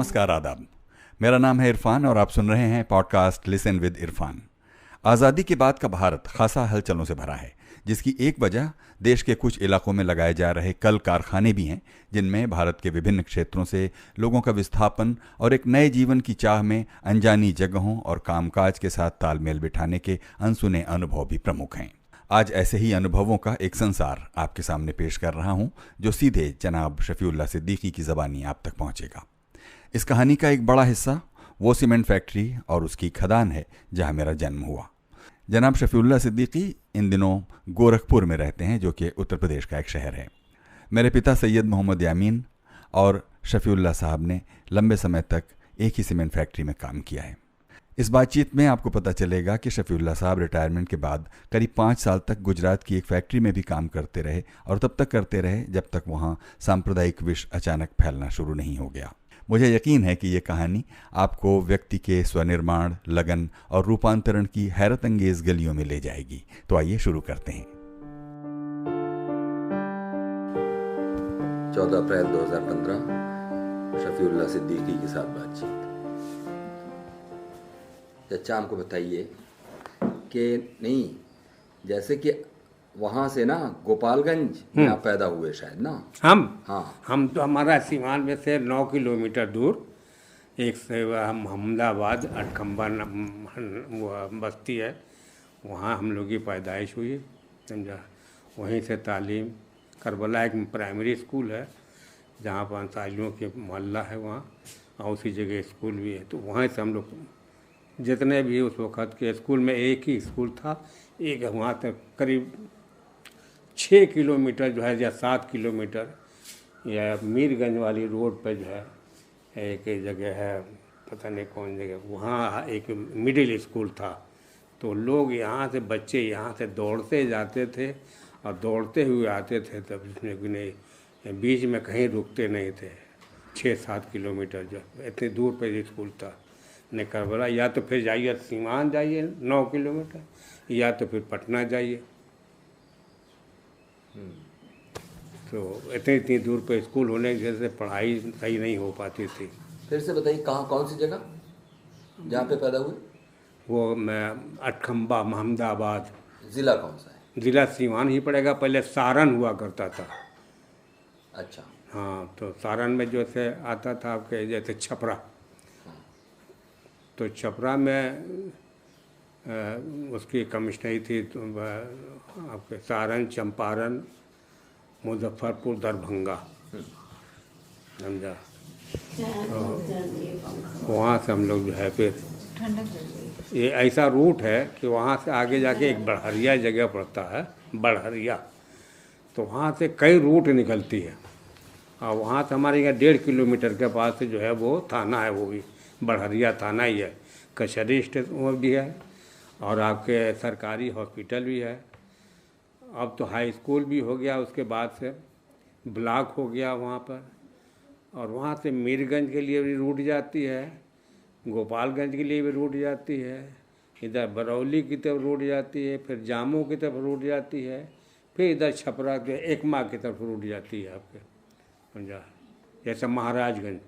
नमस्कार, आदाब। मेरा नाम है इरफान और आप सुन रहे हैं पॉडकास्ट लिसन विद इरफान। आज़ादी के बाद का भारत खासा हलचलों से भरा है, जिसकी एक वजह देश के कुछ इलाकों में लगाए जा रहे कल कारखाने भी हैं, जिनमें भारत के विभिन्न क्षेत्रों से लोगों का विस्थापन और एक नए जीवन की चाह में अनजानी जगहों और कामकाज के साथ तालमेल बिठाने के अनसुने अनुभव भी प्रमुख हैं। आज ऐसे ही अनुभवों का एक संसार आपके सामने पेश कर रहा हूं, जो सीधे जनाब शफीउल्लाह सिद्दीकी की ज़बानी आप तक पहुंचेगा। इस कहानी का एक बड़ा हिस्सा वो सीमेंट फैक्ट्री और उसकी खदान है जहां मेरा जन्म हुआ। जनाब शफीउल्लाह सिद्दीकी इन दिनों गोरखपुर में रहते हैं, जो कि उत्तर प्रदेश का एक शहर है। मेरे पिता सैयद मोहम्मद यामीन और शफीउल्लाह साहब ने लंबे समय तक एक ही सीमेंट फैक्ट्री में काम किया है। इस बातचीत में आपको पता चलेगा कि शफीउल्लाह साहब रिटायरमेंट के बाद करीब 5 साल तक गुजरात की एक फैक्ट्री में भी काम करते रहे, और तब तक करते रहे जब तक वहाँ सांप्रदायिक विष अचानक फैलना शुरू नहीं हो गया। मुझे यकीन है कि ये कहानी आपको व्यक्ति के स्वनिर्माण, लगन और रूपांतरण की हैरत अंगेज गलियों में ले जाएगी। तो आइए शुरू करते हैं। 14 अप्रैल 2015 शफीउल्लाह सिद्दीकी के साथ बातचीत। चचा हमको बताइए कि नहीं, जैसे कि वहाँ से ना गोपालगंज यहाँ पैदा हुए शायद ना हम तो हमारा सीवान में से 9 किलोमीटर दूर एक से हम अहमदाबाद अटखम्बा बस्ती है, वहाँ हम लोग की पैदाइश हुई, समझा। वहीं से तालीम, करबला एक प्राइमरी स्कूल है जहाँ पर अंसारियों के मोहल्ला है वहाँ, और उसी जगह स्कूल भी है। तो वहाँ से हम लोग जितने भी उस वक़्त के स्कूल में, एक ही स्कूल था, एक वहाँ तक करीब 6 किलोमीटर जो है या 7 किलोमीटर या मीरगंज वाली रोड पे जो है एक जगह है, पता नहीं कौन जगह, वहाँ एक मिडिल स्कूल था। तो लोग यहाँ से, बच्चे यहाँ से दौड़ते जाते थे और दौड़ते हुए आते थे, तब इसमें बीच में कहीं रुकते नहीं थे। 6-7 किलोमीटर जो इतनी दूर पे स्कूल था। ने करबला या तो फिर जाइए सीवान जाइए 9 किलोमीटर, या तो फिर पटना जाइए। तो इतनी दूर पे स्कूल होने की वजह से पढ़ाई सही नहीं हो पाती थी। फिर से बताइए कहाँ, कौन सी जगह जहाँ पे पैदा हुए? वो मैं अटखम्बा अहमदाबाद। ज़िला कौन सा है? ज़िला सीवान ही पड़ेगा, पहले सारण हुआ करता था। अच्छा। हाँ, तो सारण में जो से आता था आपके जैसे छपरा, तो छपरा में उसकी कमिश्नरी थी, तो आपके सारण, चंपारण, मुजफ्फरपुर, दरभंगा, समझा। तो वहाँ से हम लोग जो है फिर ये ऐसा रूट है कि वहाँ से आगे जाके एक बड़हरिया जगह पड़ता है, बड़हरिया। तो वहाँ से कई रूट निकलती है, और वहाँ से हमारे यहाँ 1.5 किलोमीटर के पास से जो है वो थाना है, वो भी बड़हरिया थाना ही है। कचहरी स्टेशन वो भी है, और आपके सरकारी हॉस्पिटल भी है। अब तो हाई स्कूल भी हो गया, उसके बाद से ब्लॉक हो गया वहाँ पर। और वहाँ से मीरगंज के लिए भी रूट जाती है, गोपालगंज के लिए भी रूट जाती है, इधर बरौली की तरफ रूट जाती है, फिर जामू की तरफ रूट जाती है, फिर इधर छपरा के एकमा की तरफ रूट जाती है आपके, समझा। जैसे महाराजगंज,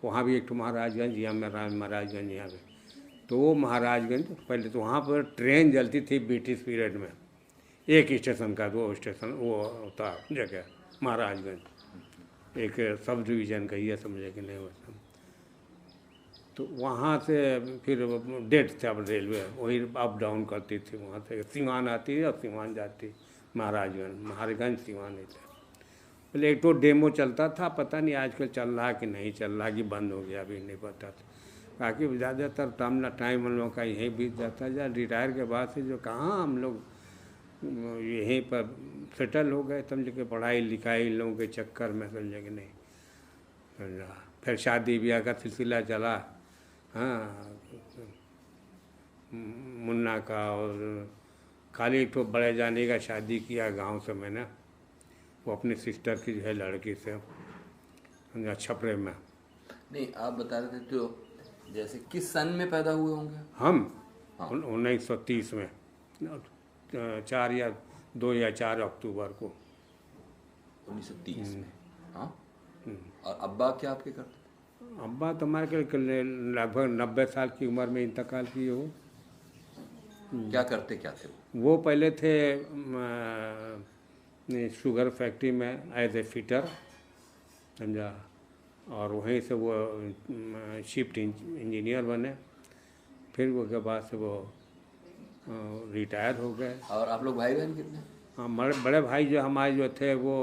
वहाँ भी एक तो महाराजगंज, यहाँ महाराजगंज यहाँ पे। तो वो महाराजगंज पहले तो वहाँ पर ट्रेन चलती थी ब्रिटिश पीरियड में, एक स्टेशन का, 2 स्टेशन वो होता जगह महाराजगंज, एक सब डिवीज़न का ये समझे कि नहीं वो। तो वहाँ से फिर डेट था रेलवे, वही अप डाउन करती थी, वहाँ से सीवान आती और सीवान जाती महाराजगंज सीवान नहीं था। पहले एक तो डेमो चलता था, पता नहीं आजकल चल रहा कि नहीं चल रहा, कि बंद हो गया, अभी नहीं पता था। बाकी ज़्यादातर टाइम हम लोग का यहीं बीत जाता है। रिटायर के बाद से जो कहाँ हम लोग यहीं पर सेटल हो गए, समझे कि पढ़ाई लिखाई लोगों के चक्कर में, समझे कि नहीं, समझा। फिर शादी ब्याह का सिलसिला चला, हाँ, मुन्ना का, और खाली एक तो बड़े जाने का शादी किया गांव से मैंने, वो अपनी सिस्टर की जो है लड़की से, समझा, छपरे में। नहीं, आप बता रहे थे तो जैसे किस सन में पैदा हुए होंगे? हम 1930 में, 2 या 4 अक्टूबर को 1930 में। हाँ। और अब्बा क्या आपके करते थे? अब्बा तो हमारे लगभग 90 साल की उम्र में इंतकाल किए हो। क्या करते क्या थे वो पहले थे शुगर फैक्ट्री में एज ए फिटर, समझा, और वहीं से वो शिफ्ट इंजीनियर बने। फिर वो के बाद से वो रिटायर हो गए। और आप लोग भाई बहन कितने? हाँ, बड़े भाई जो हमारे जो थे वो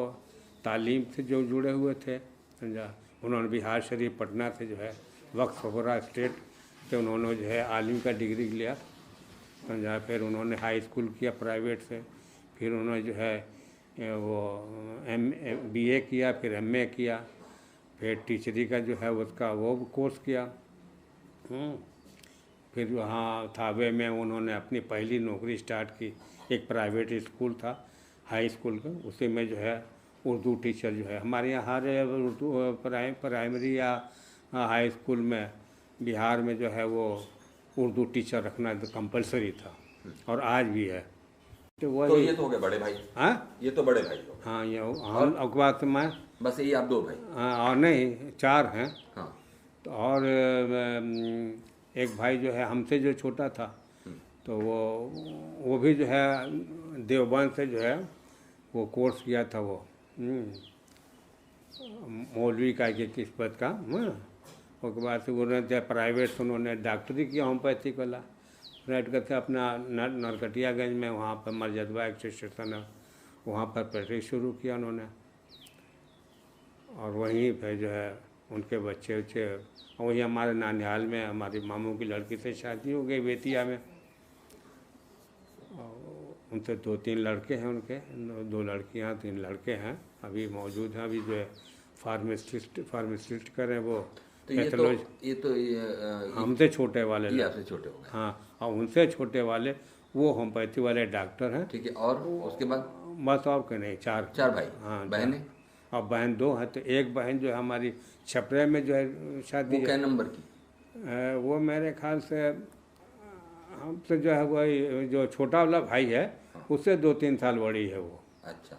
तालीम से जो जुड़े हुए थे, समझा। उन्होंने बिहार शरीफ पटना से जो है वक्फ वगैरह स्टेट से उन्होंने जो है आलिम का डिग्री लिया, समझा। फिर उन्होंने हाई स्कूल किया प्राइवेट से, फिर उन्होंने जो है वो BA किया, फिर MA किया, फिर टीचरी का जो है उसका वो कोर्स किया। फिर वहाँ थावे में उन्होंने अपनी पहली नौकरी स्टार्ट की। एक प्राइवेट स्कूल था हाई स्कूल का, उसी में जो है उर्दू टीचर जो है हमारे यहाँ हर उर्दू प्राइमरी या हाई स्कूल में बिहार में जो है वो उर्दू टीचर रखना कंपलसरी था, और आज भी है। तो ये तो हो गए बड़े भाई। हाँ, ये तो बड़े भाई हो। हाँ, ये हम अखबार से मैं बस यही आप 2 भाई? हाँ, और नहीं 4 हैं। हाँ। तो और एक भाई जो है हमसे जो छोटा था, तो वो भी जो है देवबंद से जो है वो कोर्स किया था, वो मौलवी का किस पद का। उसके बाद से उन्होंने प्राइवेट से उन्होंने डॉक्टरी किया होम्योपैथिक वाला, राइट करके अपना नरकटियागंज में वहाँ पर मरजदवा एक स्टेशन है, वहाँ पर प्रैक्टिस शुरू किया उन्होंने। और वहीं पर जो है उनके बच्चे उच्चे, वही हमारे नानिहाल में हमारी मामू की लड़की से शादी हो गई बेतिया में। उनसे 2-3 लड़के हैं, उनके 2 लड़कियां 3 लड़के हैं अभी मौजूद हैं। अभी जो है फार्मासिस्ट करें वो। तो ये तो हमसे छोटे वाले, ये आपसे छोटे हो गए। हाँ, और उनसे छोटे वाले वो होम्योपैथी वाले डॉक्टर हैं। ठीक है। और उसके बाद बस और क्या नहीं, 4 भाई। हाँ, बहनें? और बहन 2 हैं। तो एक बहन जो है हमारी छपरे में जो है शादी वो क्या नंबर की? वो मेरे ख्याल से हमसे जो है वो जो छोटा वाला भाई है उससे 2-3 साल बड़ी है वो। अच्छा।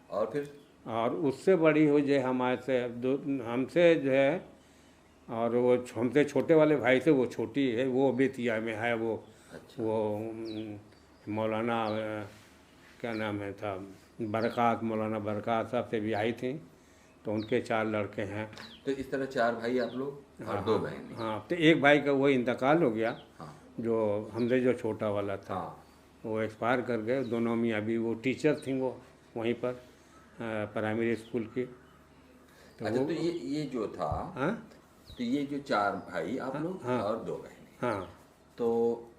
और फिर? और उससे बड़ी हो जो हमारे से हमसे जो है, और वो हमसे छोटे वाले भाई से वो छोटी है, वो बेतिया में है वो। अच्छा। वो मौलाना क्या नाम है था, मौलाना बरक़ात साहब से भी आई थी, तो उनके 4 लड़के हैं। तो इस तरह 4 भाई आप लोग और 2 बहन? हाँ, तो एक भाई का वो इंतकाल हो गया। हाँ। जो हमसे जो छोटा वाला था। हाँ। वो एक्सपायर कर गए दोनों में। अभी वो टीचर थी वो वहीं पर प्राइमरी स्कूल की। तो अच्छा, तो ये जो था। हाँ? तो ये जो 4 भाई आप लोग। हाँ। और 2 बहनें। हाँ। तो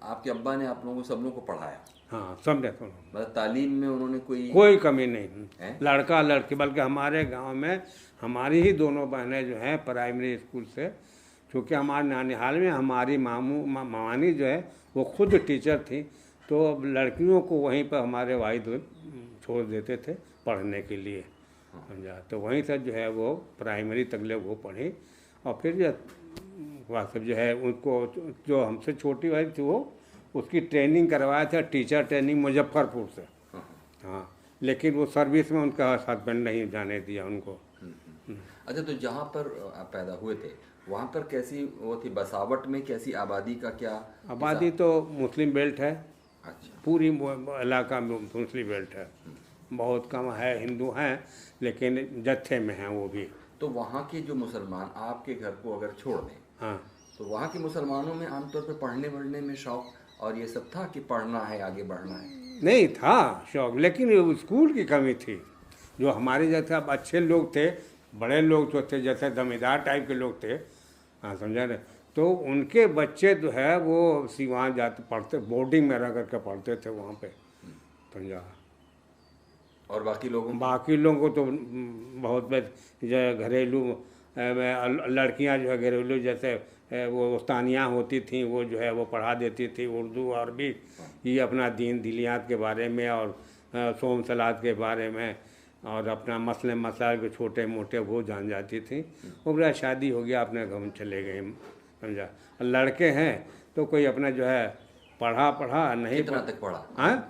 आपके अब्बा ने आप लोगों को सब लोगों को पढ़ाया? हाँ, सब ने। मतलब तालीम में उन्होंने कोई कमी नहीं है? लड़का लड़की, बल्कि हमारे गांव में हमारी ही दोनों बहनें जो हैं प्राइमरी स्कूल से, क्योंकि हमारे नानिहाल में हमारी मामानी जो है वो खुद टीचर थी, तो लड़कियों को वहीं पर हमारे वाहिद छोड़ देते थे पढ़ने के लिए, समझा। तो वहीं से जो है वो प्राइमरी तक वो पढ़ी। और फिर जो वास्तव जो है उनको जो हमसे छोटी वाली थी वो उसकी ट्रेनिंग करवाया था, टीचर ट्रेनिंग मुजफ्फरपुर से। हाँ, लेकिन वो सर्विस में उनका हस्बैंड नहीं जाने दिया उनको। अच्छा, तो जहाँ पर आप पैदा हुए थे वहाँ पर कैसी वो थी बसावट में, कैसी आबादी का क्या? आबादी तो मुस्लिम बेल्ट है। अच्छा। पूरी इलाका में मुस्लिम बेल्ट है, बहुत कम है हिंदू हैं, लेकिन जत्थे में हैं वो भी। तो वहाँ के जो मुसलमान आपके घर को अगर छोड़ दें, हाँ, तो वहाँ के मुसलमानों में आमतौर पर पढ़ने बढ़ने में शौक और ये सब था कि पढ़ना है, आगे बढ़ना है? नहीं था शौक, लेकिन स्कूल की कमी थी। जो हमारे जैसे अब अच्छे लोग थे, बड़े लोग जो थे, जैसे जमींदार टाइप के लोग थे, हाँ, समझा रहे, तो उनके बच्चे जो है वो वहाँ जाते पढ़ते, बोर्डिंग में रह करके पढ़ते थे वहाँ पे, समझा। और बाकी लोगों को तो बहुत घरेलू लड़कियां जो है घरेलू जैसे वो उस्तानियाँ होती थी, वो जो है वो पढ़ा देती थी उर्दू और भी ये अपना दीन दिलियात के बारे में और सोम सलाद के बारे में और अपना मसले मसाइल के छोटे मोटे वो जान जाती थी। वो बड़ा शादी हो गया, अपने घर में चले गए, समझा। लड़के हैं तो कोई अपना जो है पढ़ा नहीं। कितना तक पढ़ा?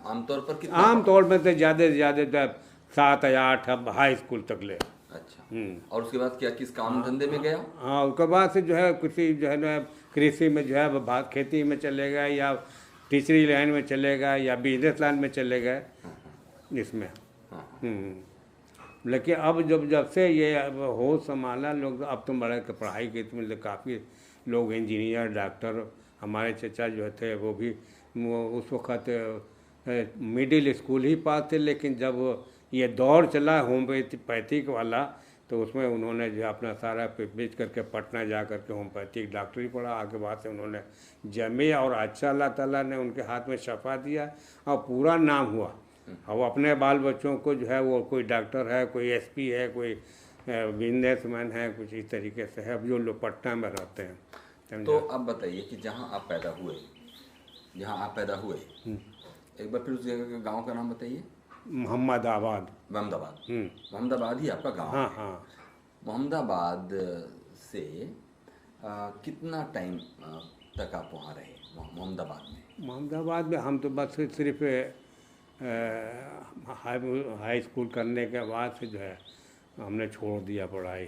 आमतौर पर आमतौर में तो ज़्यादा से ज़्यादा 7 या 8 हाई स्कूल तक ले। अच्छा। और उसके बाद क्या किस काम धंधे में गया? हाँ, उसके बाद से जो है किसी जो है ना कृषि में जो है खेती में चले गए, या टीचरी लाइन में चले गए, या बिजनेस लाइन में चले गए इसमें। लेकिन अब जब से ये अब होश संभाला लोग, अब तो बड़े पढ़ाई की मतलब काफ़ी लोग इंजीनियर डॉक्टर, हमारे चचा जो थे वो भी उस वक़्त मिडिल स्कूल ही पास थे, लेकिन जब ये दौर चला होम्योपैथिक वाला तो उसमें उन्होंने जो अपना सारा बेच करके पटना जा करके होम्योपैथिक डॉक्टरी पढ़ा। आगे बाद से उन्होंने जमे और अच्छा अल्लाह ताला ने उनके हाथ में शफा दिया और पूरा नाम हुआ। और अपने बाल बच्चों को जो है वो कोई डॉक्टर है, कोई एसपी है, कोई बिजनेसमैन है, कुछ इस तरीके से है जो लोग पटना में रहते हैं। तो अब बताइए कि जहाँ आप पैदा हुए, एक बार फिर उस जगह के गांव का नाम बताइए। मोहम्मदाबाद। मोहम्मदाबाद ही आपका गांव है? हाँ। मोहम्मदाबाद से कितना टाइम तक आप वहाँ रहे मोहम्मदाबाद में? हम तो बस सिर्फ हाई स्कूल करने के बाद से जो है हमने छोड़ दिया पढ़ाई।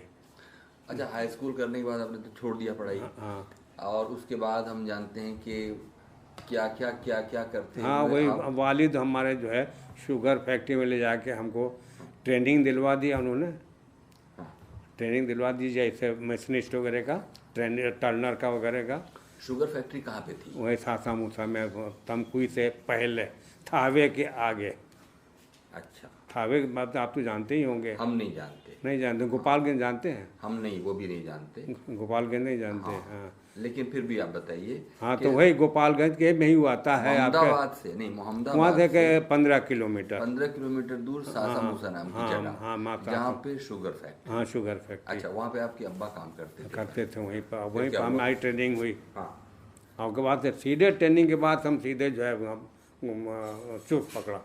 अच्छा, हाई स्कूल करने के बाद आपने तो छोड़ दिया पढ़ाई? हाँ। और उसके बाद हम जानते हैं कि क्या करते हैं? हाँ, वही वालिद हमारे जो है शुगर फैक्ट्री में ले जाके हमको ट्रेनिंग दिलवा दिया उन्होंने। ट्रेनिंग दिलवा दी, जैसे मशीनिस्ट वगैरह का, टर्नर का वगैरह का। शुगर फैक्ट्री कहाँ पे थी? वही सासा मूसा में, तमकुई से पहले, थावे के आगे। अच्छा। थावे के बाद आप तो जानते ही होंगे। हम नहीं जानते। नहीं जानते? गोपालगंज जानते हैं? हम नहीं, वो भी नहीं जानते। गोपालगंज नहीं जानते? हाँ। लेकिन फिर भी आप बताइए। हाँ, तो वही गोपालगंज के में ही आता है। मोहम्मदाबाद से नहीं, मोहम्मदाबाद वहाँ से 15 किलोमीटर। 15 किलोमीटर दूर सासा मूसा नाम की जगह। हाँ, जहाँ पे शुगर फैक्ट्री। हाँ, शुगर फैक्ट्री। अच्छा, वहाँ पे आपके अब्बा काम करते थे? वहीं पर हमारी ट्रेनिंग हुई। हाँ। और उसके बाद से सीधे ट्रेनिंग के बाद हम सीधे जो है चुर्क पकड़ा।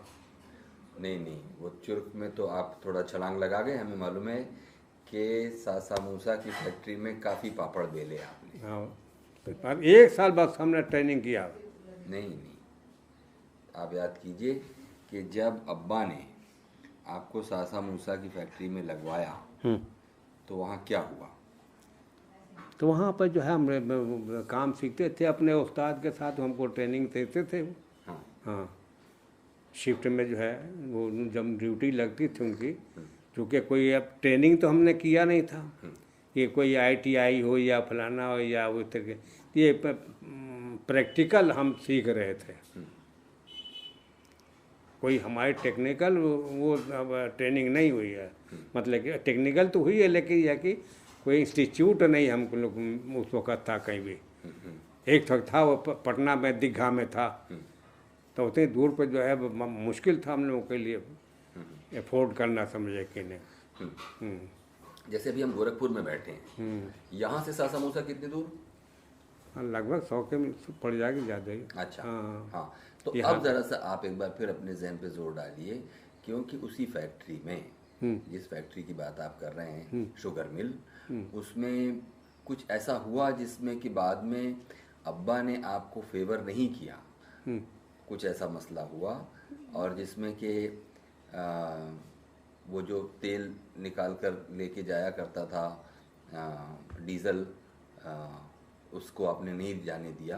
नहीं, वो चुर्क में तो आप थोड़ा छलांग लगा गए। हमें मालूम है कि सासा मूसा की फैक्ट्री में काफ़ी पापड़ बेले आपने। हाँ, 1 साल बस हमने ट्रेनिंग किया। नहीं, आप याद कीजिए कि जब अब्बा ने आपको सासा मूसा की फैक्ट्री में लगवाया तो वहाँ क्या हुआ? तो वहाँ पर जो है हम काम सीखते थे अपने उस्ताद के साथ, हमको ट्रेनिंग देते थे। हाँ, शिफ्ट में जो है वो जब ड्यूटी लगती थी उनकी, क्योंकि कोई अब ट्रेनिंग तो हमने किया नहीं था कि कोई ITI हो या फलाना हो या वो तरह, ये प्रैक्टिकल हम सीख रहे थे। कोई हमारी टेक्निकल वो ट्रेनिंग नहीं हुई है। मतलब कि टेक्निकल तो हुई है, लेकिन यह कि कोई इंस्टीट्यूट नहीं हम लोग उस वक़्त था कहीं भी। एक था वो पटना में, दीघा में था, तो उतनी दूर पर जो है मुश्किल था हम लोगों के लिए अफोर्ड करना, समझे कि नहीं। जैसे अभी हम गोरखपुर में बैठे हैं, यहाँ से सासा मूसा कितनी दूर? लगभग 100 के पड़ जाएगी, ज़्यादा ही। अच्छा। हाँ, तो अब ज़रा सा आप एक बार फिर अपने जहन पे जोर डालिए, क्योंकि उसी फैक्ट्री में, जिस फैक्ट्री की बात आप कर रहे हैं, शुगर मिल, उसमें कुछ ऐसा हुआ जिसमें कि बाद में अब्बा ने आपको फेवर नहीं किया, कुछ ऐसा मसला हुआ, और जिसमें कि वो जो तेल निकाल कर लेके जाया करता था, डीजल, उसको आपने नहीं जाने दिया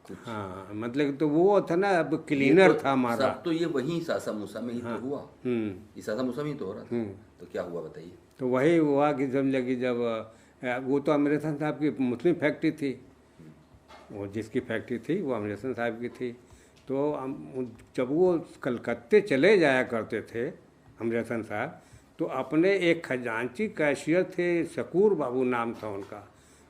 कुछ? हाँ, मतलब तो वो था ना, अब क्लीनर था हमारा। सब तो ये वही सासा मूसा में ही तो हुआ। ये सासा मूसा में ही तो हो रहा था। तो क्या हुआ बताइए? तो वही हुआ कि समझ कि जब वो तो अमृतसर साहब की मुस्लिम फैक्ट्री थी, वो जिसकी फैक्ट्री थी वो अमृतसर साहब की थी। तो जब वो कलकत्ते चले जाया करते थे अमृतसर साहब, तो अपने एक खजांची कैशियर थे, शकूर बाबू नाम था उनका,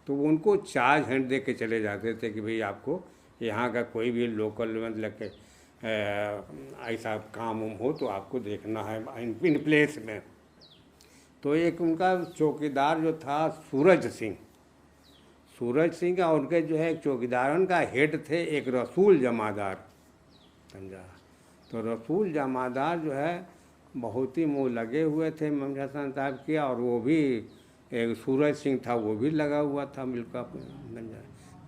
तो वो उनको चार्ज हैंड दे के चले जाते थे कि भाई आपको यहाँ का कोई भी लोकल मतलब के ऐसा काम हो तो आपको देखना है इन प्लेस में। तो एक उनका चौकीदार जो था सूरज सिंह, और उनके जो है चौकीदारन का हेड थे एक रसूल जमादार, समझा। तो रसूल जमादार जो है बहुत ही मुँह लगे हुए थे अमृतसर साहब के, और वो भी एक सूरज सिंह था, वो भी लगा हुआ था मिलका,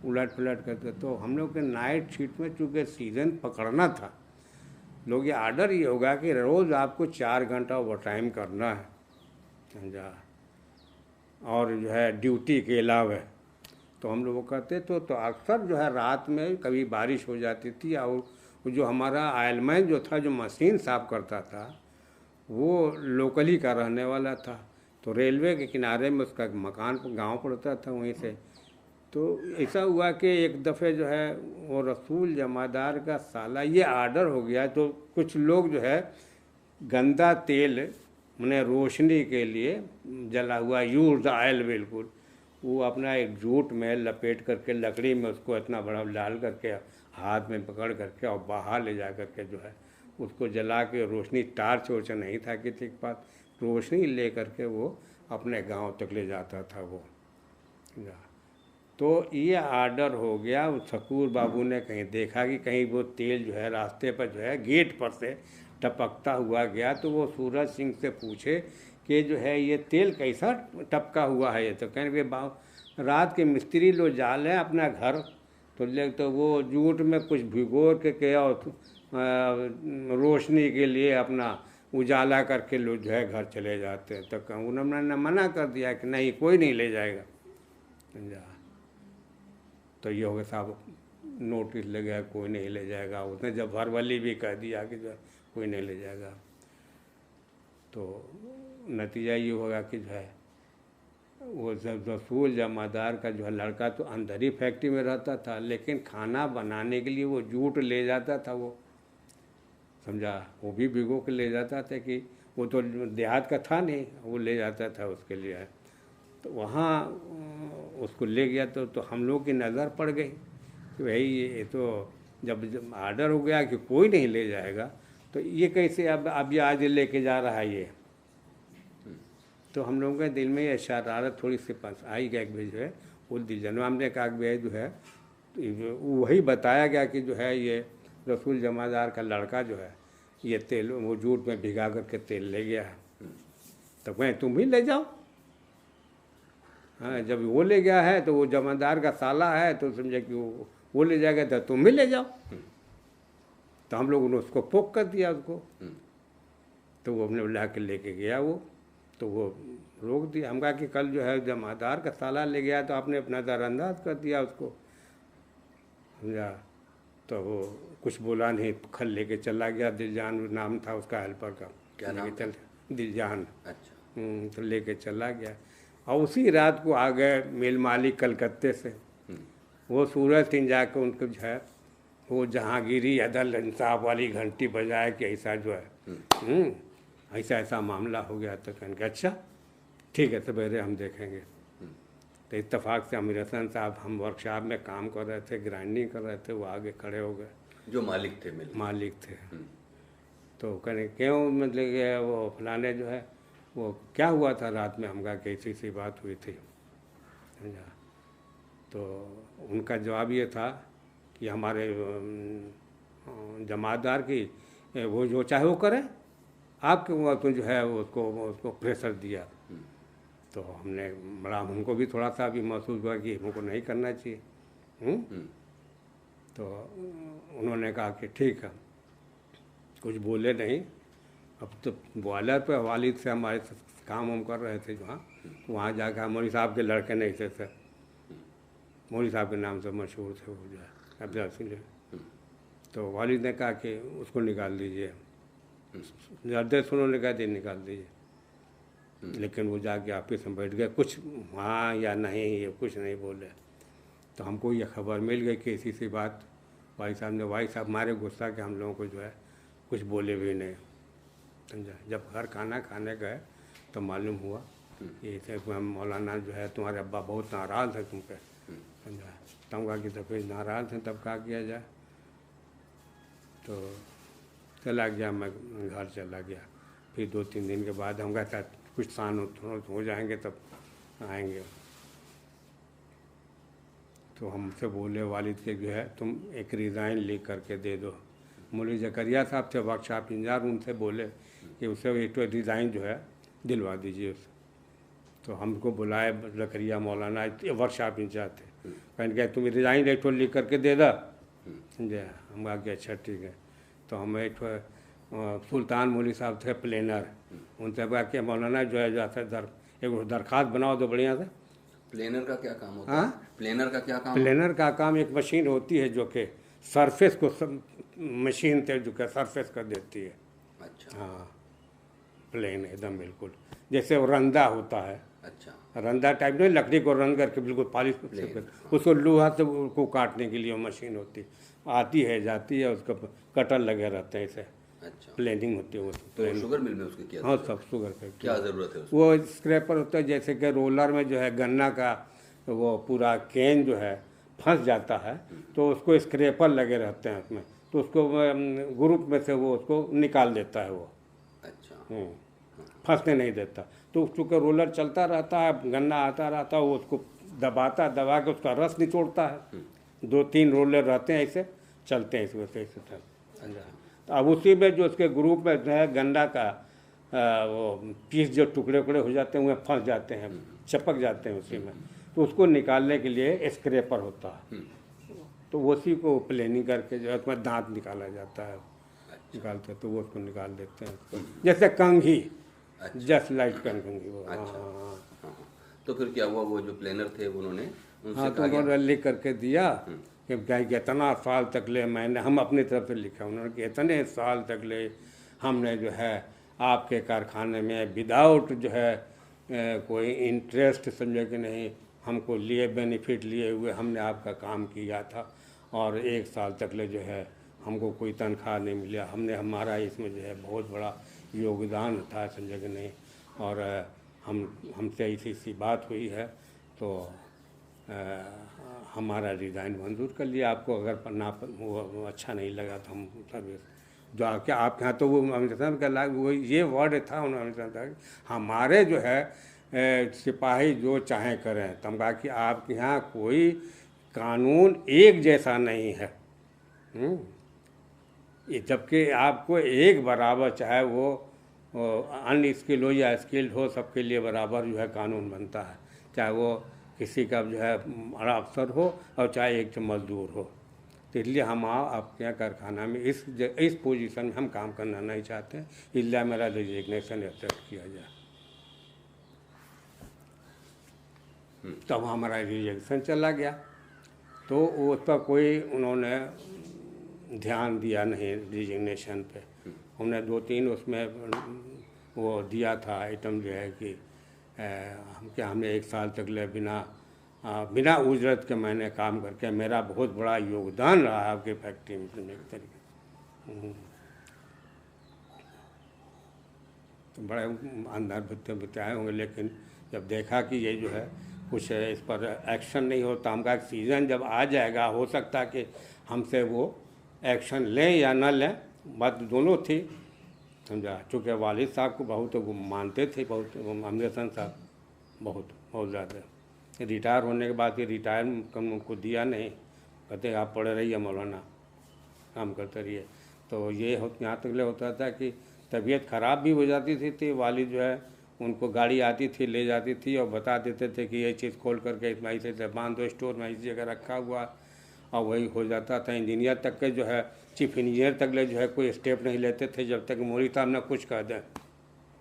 उलट पलट करते। तो हम लोग के नाइट शिफ्ट में चूँकि सीज़न पकड़ना था, लोग ये आर्डर ये होगा कि रोज़ आपको 4 घंटा ओवर टाइम करना है, समझा। और जो है ड्यूटी के अलावा तो हम लोग करते तो अक्सर जो है रात में कभी बारिश हो जाती थी, और जो हमारा आयलमैन जो था, जो मशीन साफ करता था, वो लोकली का रहने वाला था। तो रेलवे के किनारे में उसका मकान गांव पड़ता था वहीं से। तो ऐसा हुआ कि एक दफ़े जो है वो रसूल जमादार का साला ये आर्डर हो गया, तो कुछ लोग जो है गंदा तेल मैंने रोशनी के लिए जला हुआ यूज्ड ऑयल बिल्कुल, वो अपना एक जूट में लपेट करके लकड़ी में उसको इतना बड़ा डाल करके हाथ में पकड़ करके और बाहर ले जा करके जो है उसको जला के, रोशनी टार्च वर्च नहीं था किसी के पास, रोशनी ले करके वो अपने गांव तक ले जाता था वो। तो ये आर्डर हो गया। शकूर बाबू ने कहीं देखा कि कहीं वो तेल जो है रास्ते पर जो है गेट पर से टपकता हुआ गया, तो वो सूरज सिंह से पूछे कि जो है ये तेल कैसा टपका हुआ है। ये तो कहने के रात के मिस्त्री लोग जा रहे हैं अपना घर, तो वो जूट में कुछ भिगो के और रोशनी के लिए अपना उजाला करके लोग जो है घर चले जाते हैं। तो उन्होंने मना कर दिया कि नहीं, कोई नहीं ले जाएगा। तो ये हो गया साहब, नोटिस लग गया, कोई नहीं ले जाएगा। उसने जब वर्बली भी कह दिया कि जो कोई नहीं ले जाएगा, तो नतीजा ये होगा कि जो है वो रसूल जमादार का जो है लड़का तो अंदर ही फैक्ट्री में रहता था, लेकिन खाना बनाने के लिए वो जूट ले जाता था वो, समझा। वो भी भिगो के ले जाता था कि वो तो देहात का था नहीं, वो ले जाता था उसके लिए। तो वहाँ उसको ले गया तो हम लोग की नज़र पड़ गई कि भाई ये तो जब आर्डर हो गया कि कोई नहीं ले जाएगा, तो ये कैसे अब ये आज लेके जा रहा है ये। तो हम लोगों के दिल में ये शरारत थोड़ी सी आई गया कि जो है वो दिलजनवा हमने कहा कि जो है वही बताया गया कि जो है ये रसूल जमादार का लड़का जो है ये तेल वो जूट में भिगा करके तेल ले गया है। तो कहें तुम भी ले जाओ। हाँ, जब वो ले गया है तो वो जमादार का साला है, तो समझे कि वो ले जाएगा तो तुम भी ले जाओ। तो हम लोगों ने उसको पोक कर दिया उसको। तो वो हमने बुला के लेके गया वो, तो वो रोक दिया। हम कहा कि कल जो है जमादार का साला ले गया तो आपने अपना नज़रअंदाज कर दिया उसको, समझा। तो वो कुछ बोला नहीं, खल लेके चला गया। दिलजान नाम था उसका हेल्पर का। क्या नाम? चल दिलजान। अच्छा। तो लेके चला गया और उसी रात को आ गए मिल मालिक कलकत्ते से। वो सूरज सिंह जाकर उनको जो है वो जहांगीरी अदल इंसाफ वाली घंटी बजाए कि ऐसा जो है ऐसा ऐसा मामला हो गया। तो कहने अच्छा ठीक है, सवेरे हम देखेंगे। तो इत्तेफाक से अमीर हसन साहब, हम वर्कशॉप में काम कर रहे थे, ग्राइंडिंग कर रहे थे, वो आगे खड़े हो गए। जो मालिक थे मालिक थे। तो कहने क्यों, मतलब कि वो फलाने जो है वो क्या हुआ था रात में। हम कहा कैसी सी बात हुई थी, समझा। तो उनका जवाब ये था कि हमारे जमादार की वो जो चाहे वो करे, आपके वो जो है उसको प्रेशर दिया। तो हमने बड़ा, हमको भी थोड़ा सा भी महसूस हुआ कि हमको नहीं करना चाहिए। तो उन्होंने कहा कि ठीक है, कुछ बोले नहीं। अब तो बॉयलर पे वालिद से हमारे काम हम कर रहे थे जहाँ, वहाँ जाकर मौली साहब के लड़के नहीं थे सर, मौली साहब के नाम से मशहूर थे वो जो है अब्दुल सिंह। तो वालिद ने कहा कि उसको निकाल दीजिए। जर्देश उन्होंने कहा दी निकाल दीजिए। लेकिन वो जाके ऑफिस में बैठ गए, कुछ हाँ या नहीं ये कुछ नहीं बोले। तो हमको ये खबर मिल गई कि ऐसी सी बात भाई साहब मारे गुस्सा के हम लोगों को जो है कुछ बोले भी नहीं, समझा। जब घर खाना खाने गए तो मालूम हुआ कि मौलाना जो है तुम्हारे अब्बा बहुत नाराज़ है तुम पे, समझा। तब कहा कि तो फिर नाराज़ हैं तब क्या किया जाए। तो चला गया, मैं घर चला गया। फिर 2-3 दिन के बाद हम कहा कुछ शान हो जाएंगे तब आएंगे। तो हमसे बोले वालिद के जो है तुम एक रिज़ाइन लिख करके दे दो। मौलवी जकरिया साहब थे वर्कशॉप इंचार्ज, उनसे बोले कि उसे एक डिज़ाइन जो है दिलवा दीजिए उसे। तो हमको बुलाए जकरिया मौलाना वर्कशॉप इंचार्ज थे। कहने के तुम डिज़ाइन एक लिख करके दे दो, समझे। हम कहा कि अच्छा ठीक है। तो हम एक सुल्तान मौली साहब थे प्लेनर, उनसे कहा कि मौलाना जो है एक दरख्वास्त बनाओ तो बढ़िया से। प्लेनर का क्या काम होता है? प्लेनर का क्या काम? प्लेनर का काम एक मशीन होती है जो कि सरफेस को मशीन से जो कि सरफेस कर देती है। अच्छा। हाँ, प्लेन एकदम बिल्कुल जैसे वो रंदा होता है। अच्छा। रंदा टाइप नहीं, लकड़ी को रंग करके बिल्कुल पॉलिश, उसको लोहा से उसको काटने के लिए वो मशीन होती आती है, जाती है, उसका कटर लगे रहते हैं, इसे अच्छा। प्लेनिंग होती है वो। तो शुगर मिल में उसकी क्या हाँ, सब शुगर का क्या ज़रूरत है उसको? वो स्क्रैपर होता है, जैसे कि रोलर में जो है गन्ना का वो पूरा कैन जो है फंस जाता है, तो उसको स्क्रैपर लगे रहते हैं उसमें, तो उसको ग्रुप में से वो उसको निकाल देता है वो। अच्छा। फंसने नहीं देता। तो चूँकि रोलर चलता रहता है, गन्ना आता रहता है, वो उसको दबा के उसका रस निचोड़ता है। 2-3 रोलर रहते हैं, ऐसे चलते हैं इसमें से इस तरह। तो अब उसी में जो उसके ग्रुप में जो है गन्ना का वो पीस जो टुकड़े हो जाते हैं, वो फंस जाते हैं, चपक जाते हैं उसी में, तो उसको निकालने के लिए स्क्रैपर होता है। तो उसी को प्लेनिंग करके जो है उसमें दांत निकाला जाता है, निकालते हैं, तो वो उसको निकाल देते हैं, जैसे कंघी। जस्ट लाइक कंघी वो। अच्छा। हाँ। तो फिर क्या हुआ, वो जो प्लेनर थे उन्होंने उनसे हाँ, तो उन्होंने लिख करके दिया कि भाई इतना साल तक ले मैंने, हम अपनी तरफ से लिखा, उन्होंने कि इतने साल तक ले हमने जो है आपके कारखाने में विदाउट जो है कोई इंटरेस्ट समझे कि नहीं, हमको लिए बेनिफिट लिए हुए हमने आपका काम किया था, और 1 साल तक ले जो है हमको कोई तनख्वाह नहीं मिला। हमारा इसमें जो है बहुत बड़ा योगदान था समझे कि नहीं, और हमसे ऐसी बात हुई है, तो हमारा रिज़ाइन मंजूर कर लिया। आपको अगर ना वो अच्छा नहीं लगा तो हम सर्विस जो आके आपके यहाँ, तो वो वो ये वर्ड था उन्होंने, हमारे जो है सिपाही जो चाहे करें। तो हम कहा कि आपके यहाँ कोई कानून एक जैसा नहीं है, जबकि आपको एक बराबर, चाहे वो अनस्किल्ड हो या स्किल्ड हो, सबके लिए बराबर जो है कानून बनता है, चाहे वो किसी का जो है बड़ा अफसर हो और चाहे एक मजदूर हो। तो इसलिए हम आपके यहाँ कारखाना में इस पोजीशन में हम काम करना नहीं चाहते, इसलिए मेरा रेजिग्नेशन एक्सेप्ट किया जाए। तब हमारा रिजेक्शन चला गया, तो उस पर कोई उन्होंने ध्यान दिया नहीं रिजिग्नेशन पे। हमने 2-3 उसमें वो दिया था आइटम जो है कि हमने 1 साल तक ले बिना उजरत के मैंने काम करके, मेरा बहुत बड़ा योगदान रहा आपके फैक्ट्री में सुनने के तरीके। तो बड़े अंदर बताए होंगे, लेकिन जब देखा कि ये जो है कुछ इस पर एक्शन नहीं होता, हम का सीज़न जब आ जाएगा हो सकता है कि हमसे वो एक्शन लें या ना लें, बात दोनों थी समझा। चूँकि वालिद साहब को बहुत वो मानते थे, बहुत अमीर हसन साहब बहुत ज़्यादा। रिटायर होने के बाद ये रिटायर को दिया नहीं, कहते आप पढ़े रहिए मौलाना, काम करते रहिए। तो ये यहाँ तक ले होता था कि तबीयत ख़राब भी हो जाती थी वालिद जो है उनको गाड़ी आती थी ले जाती थी और बता देते थे कि ये चीज़ खोल करके इसमें ऐसे बांध दो, स्टोर में इस जगह रखा हुआ, और वही हो जाता था। इंजीनियर तक के जो है चीफ इंजीनियर तक ले जो है कोई स्टेप नहीं लेते थे जब तक मौलवी साहब ने कुछ कह दें।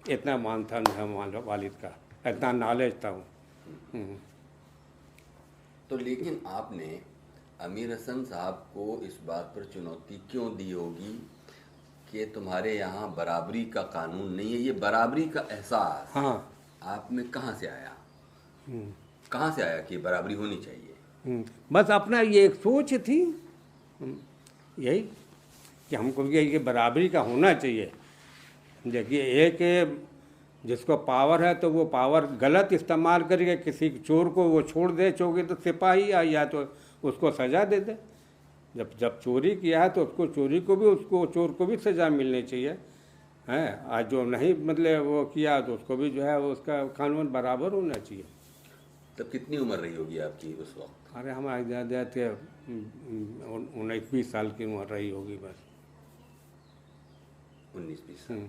इतना मान था वालिद का, इतना नॉलेज था वो। तो लेकिन आपने अमीर हसन साहब को इस बात पर चुनौती क्यों दी होगी कि तुम्हारे यहाँ बराबरी का कानून नहीं है? ये बराबरी का एहसास हाँ आप में कहाँ से आया? कहाँ से आया कि बराबरी होनी चाहिए? बस अपना ये एक सोच थी यही कि हमको ये बराबरी का होना चाहिए। देखिए, एक जिसको पावर है तो वो पावर गलत इस्तेमाल करके किसी चोर को वो छोड़ दे चौकी तो सिपाही या तो उसको सज़ा दे दे। जब चोरी किया है तो उसको चोर को भी सज़ा मिलनी चाहिए, हैं। आज जो नहीं मतलब वो किया तो उसको भी जो है उसका कानून बराबर होना चाहिए। तब कितनी उम्र रही होगी आपकी उस वक्त? अरे हमारे ज़्यादा 19-20 साल की उम्र रही होगी बस। 19-20 साल।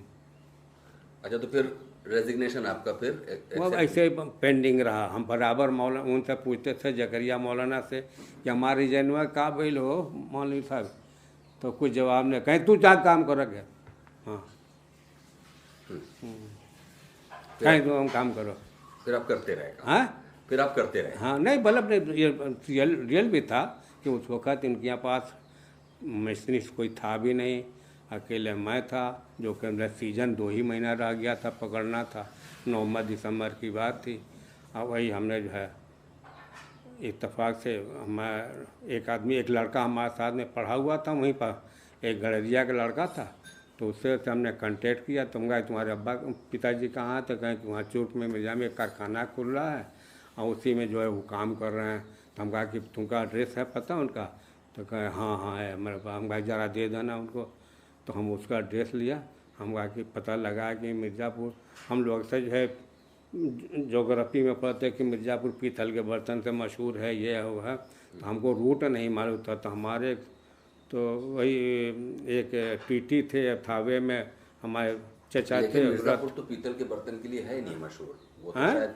अच्छा, तो फिर रेजिग्नेशन आपका फिर वो ऐसे पेंडिंग रहा। हम बराबर उनसे पूछते थे जकरिया मौलाना से कि हमारा रिजाइन का बिल हो मौलवी साहब, तो कुछ जवाब नहीं, कहीं तू क्या काम कर रखे हाँ कहीं तो हम काम करो। फिर आप करते रहे काम? हाँ फिर आप करते रहे? हाँ नहीं मतलब ये रियल भी था कि उस वक़्त इनके यहाँ पास मिस्त्री कोई था भी नहीं, अकेले मैं था, जो कि मेरा सीज़न 2 ही महीना रह गया था, पकड़ना था, नवंबर दिसंबर की बात थी। और वही हमने जो है इत्तेफाक से मैं एक आदमी, एक लड़का हमारे साथ में पढ़ा हुआ था वहीं पर, एक गड़रिया का लड़का था, तो उससे हमने कांटेक्ट किया। तुम कहा तुम्हारे अब्बा पिताजी कहाँ? तो कहें कि वहाँ चूट में मिर्जा में एक कारखाना खुल रहा है और उसी में जो है वो काम कर रहे हैं। तो हम कहा कि तुमका एड्रेस है पता उनका? तो कहे हाँ हाँ है मेरे पास। हम कहा ज़रा दे देना उनको। तो हम उसका एड्रेस लिया, हम कहा कि पता लगा कि मिर्ज़ापुर, हम लोग अक्सर जो है जोग्राफी में पढ़ते कि मिर्ज़ापुर पीतल के बर्तन से मशहूर है, ये है वो है, तो हमको रूट नहीं मालूम था। तो हमारे तो वही एक टीटी थे थावे में, हमारे चचा थे। मिर्ज़ापुर तो पीतल के बर्तन के लिए है नहीं मशहूर, वो तो शायद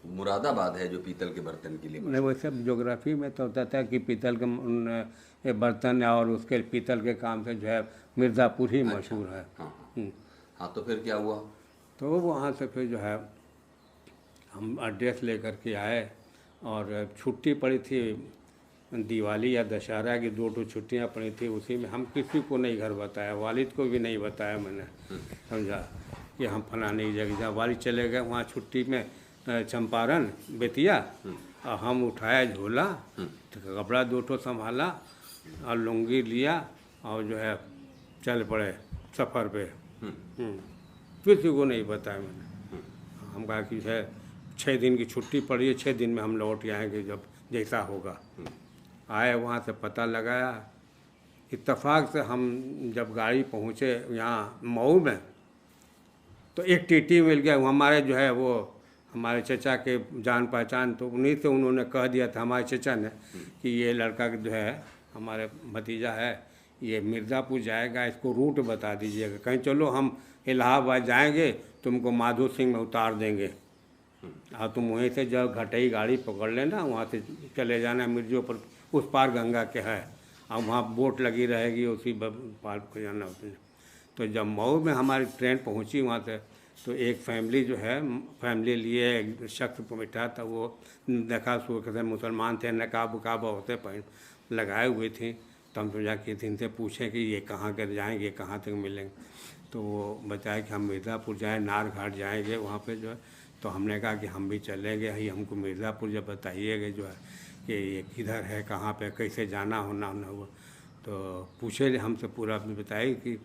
मुरादाबाद है जो पीतल के बर्तन के लिए। नहीं वैसे ज्योग्राफी में तो होता था कि पीतल के बर्तन और उसके पीतल के काम से जो है मिर्ज़ापुर ही मशहूर है। हाँ तो फिर क्या हुआ? तो वहाँ से फिर जो है हम एड्रेस लेकर के आए और छुट्टी पड़ी थी, दिवाली या दशहरा की 2 छुट्टियाँ पड़ी थी। उसी में हम किसी को नहीं घर बताया, वालिद को भी नहीं बताया मैंने, समझा कि हम फलानी जगह जहाँ वालिद चले गए वहाँ छुट्टी में चंपारण बेतिया, और हम उठाया झोला, तो कपड़ा 2 संभाला और लुंगी लिया और जो है चल पड़े सफ़र पे। किसी को नहीं बताया मैंने। हम कहा कि है 6 दिन की छुट्टी पड़ी है, 6 दिन में हम लौट आएंगे जब जैसा होगा। आए वहाँ से पता लगाया, इत्तेफाक से हम जब गाड़ी पहुँचे यहाँ मऊ में तो एक टीटी मिल गया। हमारे जो है वो हमारे चचा के जान पहचान, तो उन्हीं से उन्होंने कह दिया था हमारे चचा ने कि ये लड़का जो है हमारे भतीजा है, ये मिर्ज़ापुर जाएगा, इसको रूट बता दीजिएगा। कहीं चलो हम इलाहाबाद जाएंगे, तुमको माधो सिंह में उतार देंगे और तुम वहीं से जब घटई गाड़ी पकड़ लेना, वहाँ से चले जाना मिर्जो पर, उस पार गंगा के है और वहाँ बोट लगी रहेगी, उसी पार को जाना उसने। तो जब मऊ में हमारी ट्रेन पहुँची वहाँ से, तो एक फैमिली जो है, फैमिली लिए एक शख्स को बैठा था, वो देखा सो कैसे मुसलमान थे, नकाब उकाब होते पहन लगाए हुए थे। तो हम सोचा कि इनसे पूछें कि ये कहाँ कर जाएंगे, कहाँ तक मिलेंगे। तो वो बताया कि हम मिर्ज़ापुर जाएँ, नार घाट जाएंगे वहाँ पे जो है। तो हमने कहा कि हम भी चलेंगे, ही हमको मिर्ज़ापुर जब बताइएगा जो है कि ये किधर है, कहाँ पे कैसे जाना होना हुआ। तो पूछे हमसे पूरा बताए कि,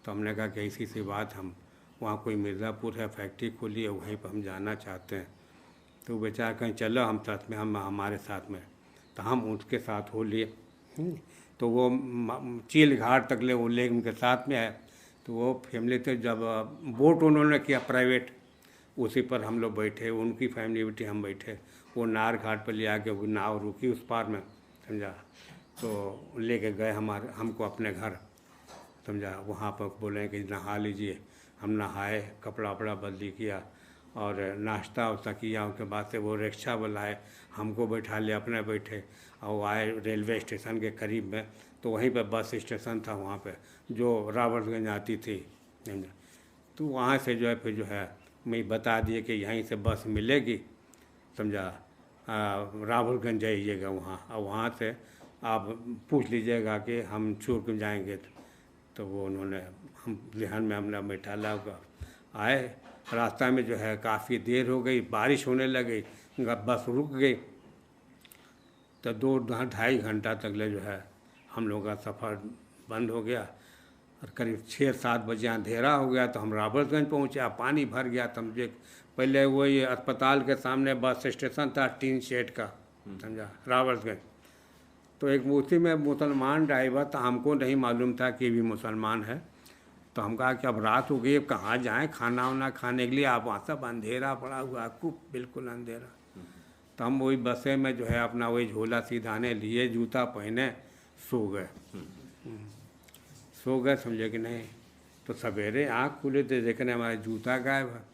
तो हमने कहा कि ऐसी सी बात, हम वहाँ कोई मिर्ज़ापुर है फैक्ट्री खोली है, वहीं पर हम जाना चाहते हैं। तो बेचारा कहीं चलो हम साथ में, हम हमारे साथ में, तो हम उसके साथ हो लिए। तो वो चील घाट तक ले वो ले उनके साथ में आए। तो वो फैमिली थे, जब बोट उन्होंने किया प्राइवेट, उसी पर हम लोग बैठे, उनकी फैमिली बैठी, हम बैठे। वो नार घाट पर ले आके वो नाव रुकी उस पार में, समझा। तो लेके गए हमको अपने घर, समझा। वहाँ पर बोले कि नहा लीजिए, हम नहाए, कपड़ा वपड़ा बदली किया और नाश्ता वाश्ता किया। उसके बाद से वो रिक्शा बुलाए, हमको बैठा ले, अपने बैठे और आए रेलवे स्टेशन के करीब में। तो वहीं पर बस स्टेशन था वहाँ पे, जो रावतगंज आती थी, समझा। तो वहाँ से जो है फिर जो है मैं बता दिए कि यहीं से बस मिलेगी, समझा, रावतगंज जाइएगा वहाँ, और वहाँ से आप पूछ लीजिएगा कि हम चूर जाएंगे। तो वो उन्होंने हम ध्यान में हमने बैठा होगा। आए, रास्ता में जो है काफ़ी देर हो गई, बारिश होने लगी, बस रुक गई। तो 2-2.5 घंटा तक ले जो है हम लोग का सफ़र बंद हो गया और करीब 6-7 बजे अंधेरा हो गया। तो हम रावतगंज पहुँचे, पानी भर गया। तो हम पहले वही अस्पताल के सामने बस स्टेशन था टीन शेड का, समझा, रावतगंज। तो एक उसी में मुसलमान ड्राइवर था, हमको नहीं मालूम था कि भी मुसलमान है। तो हम कहा कि अब रात हो गई, अब कहाँ जाएँ खाना वाना खाने के लिए, आप वहाँ सब अंधेरा पड़ा हुआ, खूब बिल्कुल अंधेरा। तो हम वही बसे में जो है अपना वही झोला सीधाने लिए, जूता पहने, सो गए। सो गए, समझे कि नहीं। तो सवेरे आँख खुले थे, देखने हमारे जूता गायब है।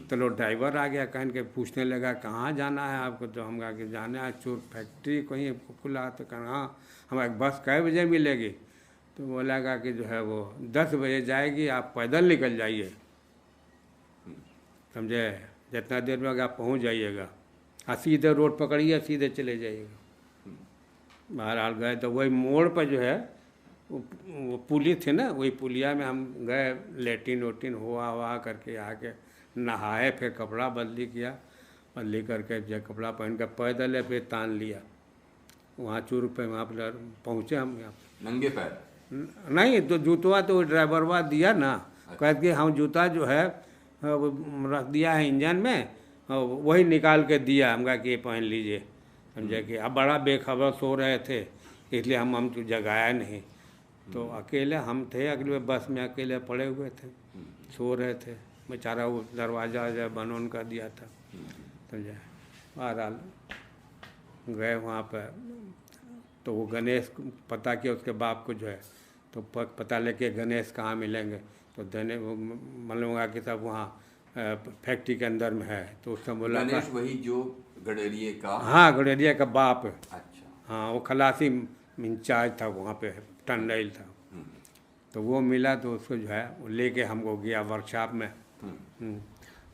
तो लो ड्राइवर आ गया, कहन के पूछने लगा कहाँ जाना है आपको। तो हम कहा कि जाना है चूर फैक्ट्री कहीं खुला। तो कहा हाँ, हमारे बस कै बजे मिलेगी। तो बोला कि जो है वो 10 बजे जाएगी, आप पैदल निकल जाइए, समझे, जितना देर में आप पहुंच जाइएगा, और सीधे रोड पकड़िए, सीधे चले जाइएगा। बहरहाल गए तो वही मोड़ पर जो है वो पुली थी ना, वही पुलिया में हम गए, लेटिन वेटिन हुआ करके आके नहाए, फिर कपड़ा बदली किया, बदली करके जब कपड़ा पहन कर पैदल है फिर तान लिया वहाँ चूर पे, वहाँ पर पहुँचे हम यहाँ। नंगे पैर? नहीं, तो जूतवा तो ड्राइवरवा दिया ना, कहते कि हम जूता जो है रख दिया है इंजन में, वही निकाल के दिया, हम कहा कि ये पहन लीजिए, समझे कि अब बड़ा बेखबर सो रहे थे, इसलिए हम तो जगाया नहीं। तो अकेले हम थे, अगले बस में अकेले पड़े हुए थे, सो रहे थे, बेचारा वो दरवाज़ा बंद ऑन कर दिया था, समझे। बहरहाल गए वहाँ पर, तो वो गणेश पता किया उसके बाप को जो है, तो पता लेके गणेश कहाँ मिलेंगे, तो देने मालूम कि सब वहाँ फैक्ट्री के अंदर में है। तो उसने बोला गणेश वही जो गडेरिया का? हाँ, गडेरिया का बाप। अच्छा। हाँ, वो खलासी इंचार्ज था वहाँ पे, टंडैल था। तो वो मिला, तो उसको जो है वो लेके हमको गया वर्कशॉप में।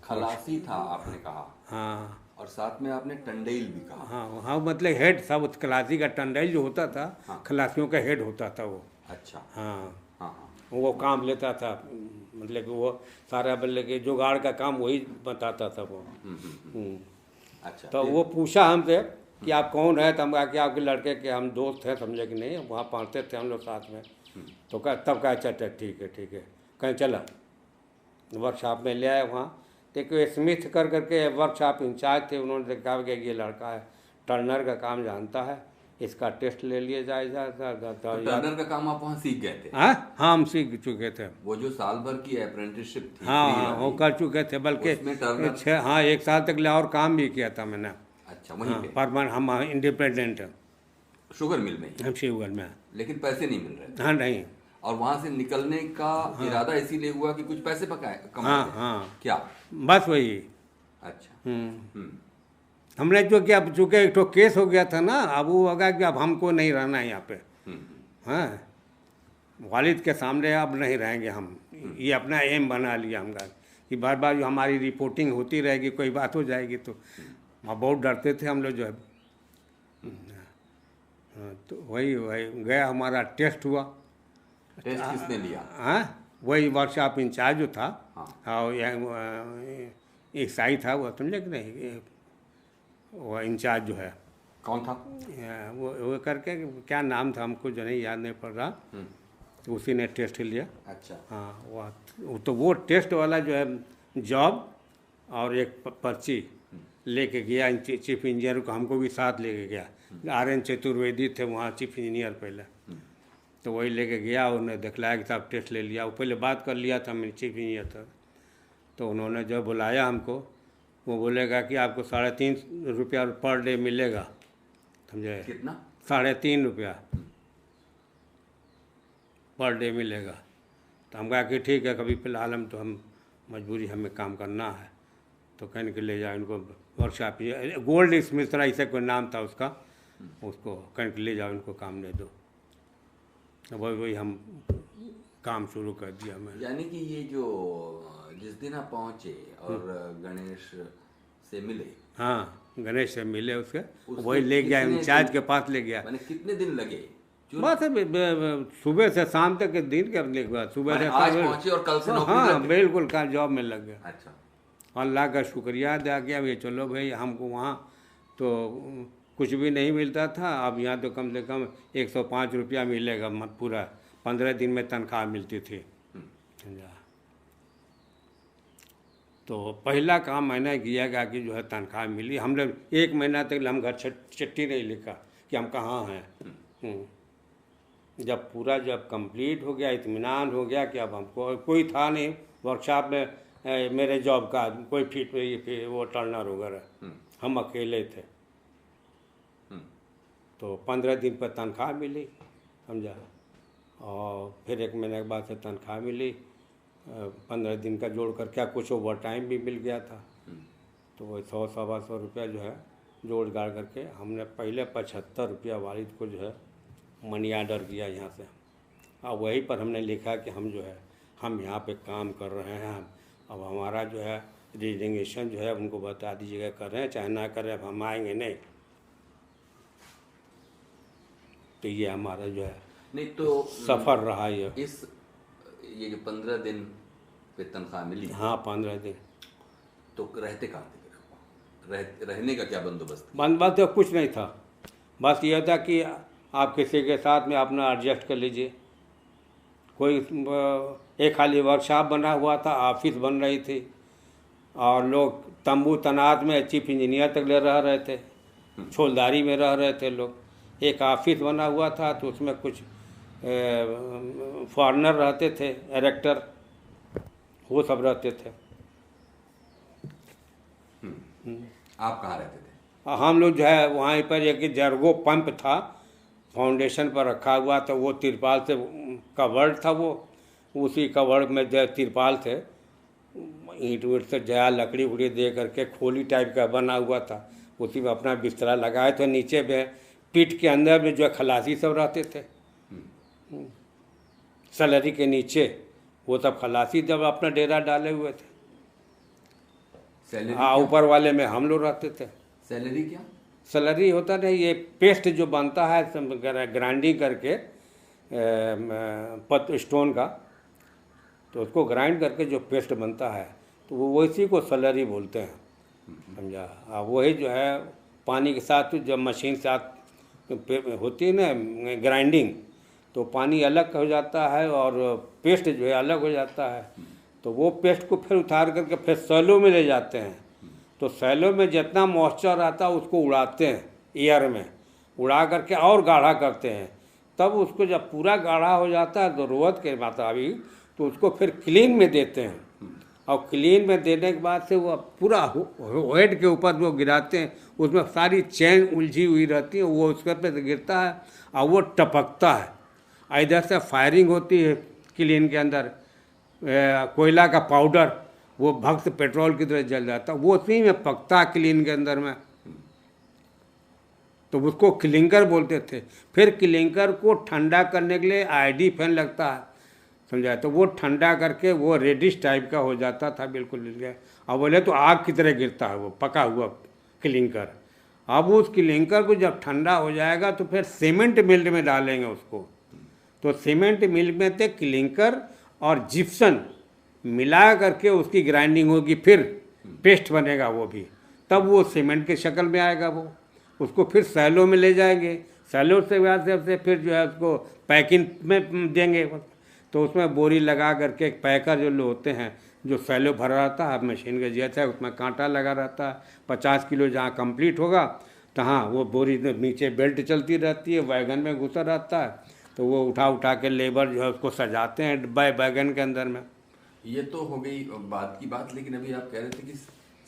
खलासी था आपने कहा? हाँ। और साथ में आपने टंडेल भी कहा? हाँ हाँ, मतलब हेड सब, उस खलासी का टंडेल जो होता था, हाँ। खलासियों का हेड होता था वो। अच्छा। हाँ हाँ हाँ। वो काम लेता था, मतलब कि वो सारा बल्ले के जुगाड़ का काम वही बताता था वो। अच्छा। तो वो पूछा हमसे कि आप कौन है, तो हम कहा कि आपके लड़के के हम दोस्त हैं, समझे कि नहीं, वहाँ पढ़ते थे हम लोग साथ में। तो कहा, तब कहा अच्छा ठीक है ठीक है, कहीं चला वर्कशॉप में ले आए वहाँ। तो एक स्मिथ कर करके वर्कशॉप इंचार्ज थे, उन्होंने देखा कि ये लड़का है, टर्नर का काम जानता है, इसका टेस्ट ले लिए जाएगा। टर्नर का काम आप वहाँ सीख गए थे? हाँ, हम सीख चुके थे। वो जो साल भर की अप्रेंटिसशिप थी? हाँ, वो कर चुके थे, बल्कि 1 साल तक और काम भी किया था मैंने। अच्छा, वहीं पे? परमानेंट, हम इंडिपेंडेंट है, शुगर मिल में? हम शुगर में। लेकिन पैसे नहीं मिल रहे? हाँ, नहीं। और वहां से निकलने का इरादा इसीलिए हुआ कि कुछ पैसे कमाए? हाँ। क्या? बस वही। अच्छा। हमने जो कि अब चूँकि एक तो केस हो गया था ना, अब वो होगा कि अब हमको नहीं रहना है यहाँ पे। हाँ, वालिद के सामने अब नहीं रहेंगे हम, ये अपना एम बना लिया हमका कि बार बार जो हमारी रिपोर्टिंग होती रहेगी, कोई बात हो जाएगी तो वहाँ बहुत डरते थे हम लोग जो है। तो वही गया, हमारा टेस्ट हुआ। टेस्ट किसने लिया? हाँ, वही वर्कशॉप इंचार्ज जो था। हाँ। और एक साई था वो, समझे कि नहीं, वो इंचार्ज जो है। कौन था? वो करके क्या नाम था, हमको जो नहीं याद नहीं पड़ रहा। तो उसी ने टेस्ट लिया। अच्छा। हाँ, तो वो टेस्ट वाला जो है जॉब और एक पर्ची लेके गया चीफ इंजीनियर को, हमको भी साथ लेके गया। RN चतुर्वेदी थे वहाँ चीफ इंजीनियर पहले। तो वही लेके गया, उन्होंने दिखलाया कि साहब टेस्ट ले लिया। वो पहले बात कर लिया था, मैं चीफ इंजीनियर था। तो उन्होंने जब बुलाया हमको, वो बोलेगा कि आपको 3.5 रुपया पर डे मिलेगा, समझे। कितना? 3.5 रुपया पर डे मिलेगा। तो हम कहा कि ठीक है, कभी फिलहाल हम मजबूरी, हमें काम करना है। तो कहने के ले जाए उनको वर्कशॉप, गोल्ड स्मिथ ऐसे कोई नाम था उसका, उसको कहने के ले जाओ, उनको काम दे दो। वही हम काम शुरू कर दिया मैं। यानी कि ये जो जिस दिन आप पहुंचे और गणेश से मिले? हाँ, गणेश से मिले, उसके वही ले गया, इंचार्ज के पास ले गया। मैंने कितने दिन लगे? बस सुबह से शाम तक के दिन के, सुबह से आज पहुंचे और कल से नौकरी? हाँ, बिल्कुल, कल जॉब में लग गया। अच्छा। अल्लाह का शुक्रिया अदा किया भाई, चलो भाई, हमको वहाँ तो कुछ भी नहीं मिलता था, अब यहाँ तो कम से कम 105 रुपया मिलेगा, पूरा 15 दिन में तनख्वाह मिलती थी। तो पहला काम मैंने किया कि जो है तनख्वाह मिली। हम लोग 1 महीना तक हम घर चिट्ठी नहीं लिखा कि हम कहाँ हैं। जब पूरा कंप्लीट हो गया, इत्मीनान हो गया कि अब हमको कोई था नहीं वर्कशॉप में, मेरे जॉब का कोई फिट वो टर्नर वगैरह, हम अकेले थे। तो 15 दिन पर तनख्वाह मिली, समझा। और फिर 1 महीने के बाद से तनख्वाह मिली, 15 दिन का जोड़ कर, क्या कुछ ओवर टाइम भी मिल गया था। तो वही 100-125 रुपया जो है जोड़ गाड़ करके हमने पहले 75 रुपया वालिद को जो है मनी ऑर्डर किया यहाँ से। और वहीं पर हमने लिखा कि हम जो है हम यहाँ पे काम कर रहे हैं, अब हमारा जो है रिजिग्नेशन जो है उनको बता दीजिएगा, कर रहे हैं चाहे ना करें, अब हम आएंगे नहीं। तो ये हमारा जो है नहीं तो सफ़र रहा ये ये जो 15 दिन पे तनख्वाह मिली, हाँ 15 दिन। तो रहते कहाँ थे फिर? रहने का क्या बंदोबस्त? बंदोबस्त तो कुछ नहीं था, बस ये था कि आप किसी के साथ में अपना एडजस्ट कर लीजिए। कोई एक खाली वर्कशॉप बना हुआ था, ऑफिस बन रही थी, और लोग तंबू तनात में चीफ इंजीनियर तक ले रह रहे थे, छोलदारी में रह रहे थे लोग। एक ऑफिस बना हुआ था तो उसमें कुछ फॉरेनर रहते थे, डायरेक्टर, वो सब रहते थे। आप कहाँ रहते थे? हम लोग जो है वहाँ पर एक जर्गो पंप था, फाउंडेशन पर रखा हुआ था, वो तिरपाल से कवर्ड था, वो उसी कवर्ड में जो तिरपाल थे, ईंट वीट से जया लकड़ी उकड़ी दे करके खोली टाइप का बना हुआ था, उसी में अपना बिस्तरा लगाए थे। नीचे में पीठ के अंदर में जो है खलासी सब रहते थे, सैलरी के नीचे वो सब खलासी जब अपना डेरा डाले हुए थे। हाँ, ऊपर वाले में हम लोग रहते थे। सैलरी क्या? सैलरी होता नहीं, ये पेस्ट जो बनता है ग्राइंडिंग करके स्टोन का, तो उसको ग्राइंड करके जो पेस्ट बनता है तो वो इसी को सैलरी बोलते हैं, समझा। अब वही जो है पानी के साथ जब मशीन साथ होती है ना ग्राइंडिंग, तो पानी अलग हो जाता है और पेस्ट जो है अलग हो जाता है। तो वो पेस्ट को फिर उतार करके फिर सैलो में ले जाते हैं, तो सैलो में जितना मॉइस्चर आता है उसको उड़ाते हैं, एयर में उड़ा करके और गाढ़ा करते हैं। तब उसको जब पूरा गाढ़ा हो जाता है ज़रूरत के मुताबिक, तो उसको फिर क्लीन में देते हैं, और क्लीन में देने के बाद से वो पूरा हेड के ऊपर जो गिराते हैं, उसमें सारी चैन उलझी हुई रहती है, वो उसके पे गिरता है और वो टपकता है। इधर से फायरिंग होती है क्लीन के अंदर, कोयला का पाउडर वो भक्त पेट्रोल की तरह जल जाता है, वो उसी में पकता है क्लीन के अंदर में, तो उसको क्लिंकर बोलते थे। फिर क्लिंकर को ठंडा करने के लिए आईडी फैन लगता है, समझा, तो वो ठंडा करके वो रेडिश टाइप का हो जाता था बिल्कुल। अब बोले तो आग की तरह गिरता है वो पका हुआ क्लिंकर। अब उस क्लिंकर को जब ठंडा हो जाएगा तो फिर सीमेंट मिल में डालेंगे उसको, तो सीमेंट मिल में से क्लिंकर और जिप्सन मिला करके उसकी ग्राइंडिंग होगी, फिर पेस्ट बनेगा वो भी, तब वो सीमेंट के शक्ल में आएगा। वो उसको फिर सैलो में ले जाएंगे, सैलो से बाद से फिर जो है उसको पैकिंग में देंगे, तो उसमें बोरी लगा करके एक पैकर जो लोग होते हैं, जो सैलो भरा रहता है मशीन के जैसा, उसमें कांटा लगा रहता है, 50 किलो जहाँ कंप्लीट होगा तो हाँ वो बोरी नीचे बेल्ट चलती रहती है, वैगन में घुसा रहता है, तो वो उठा के लेबर जो है उसको सजाते हैं वैगन के अंदर में। ये तो हो गई बात की बात, लेकिन अभी आप कह रहे थे कि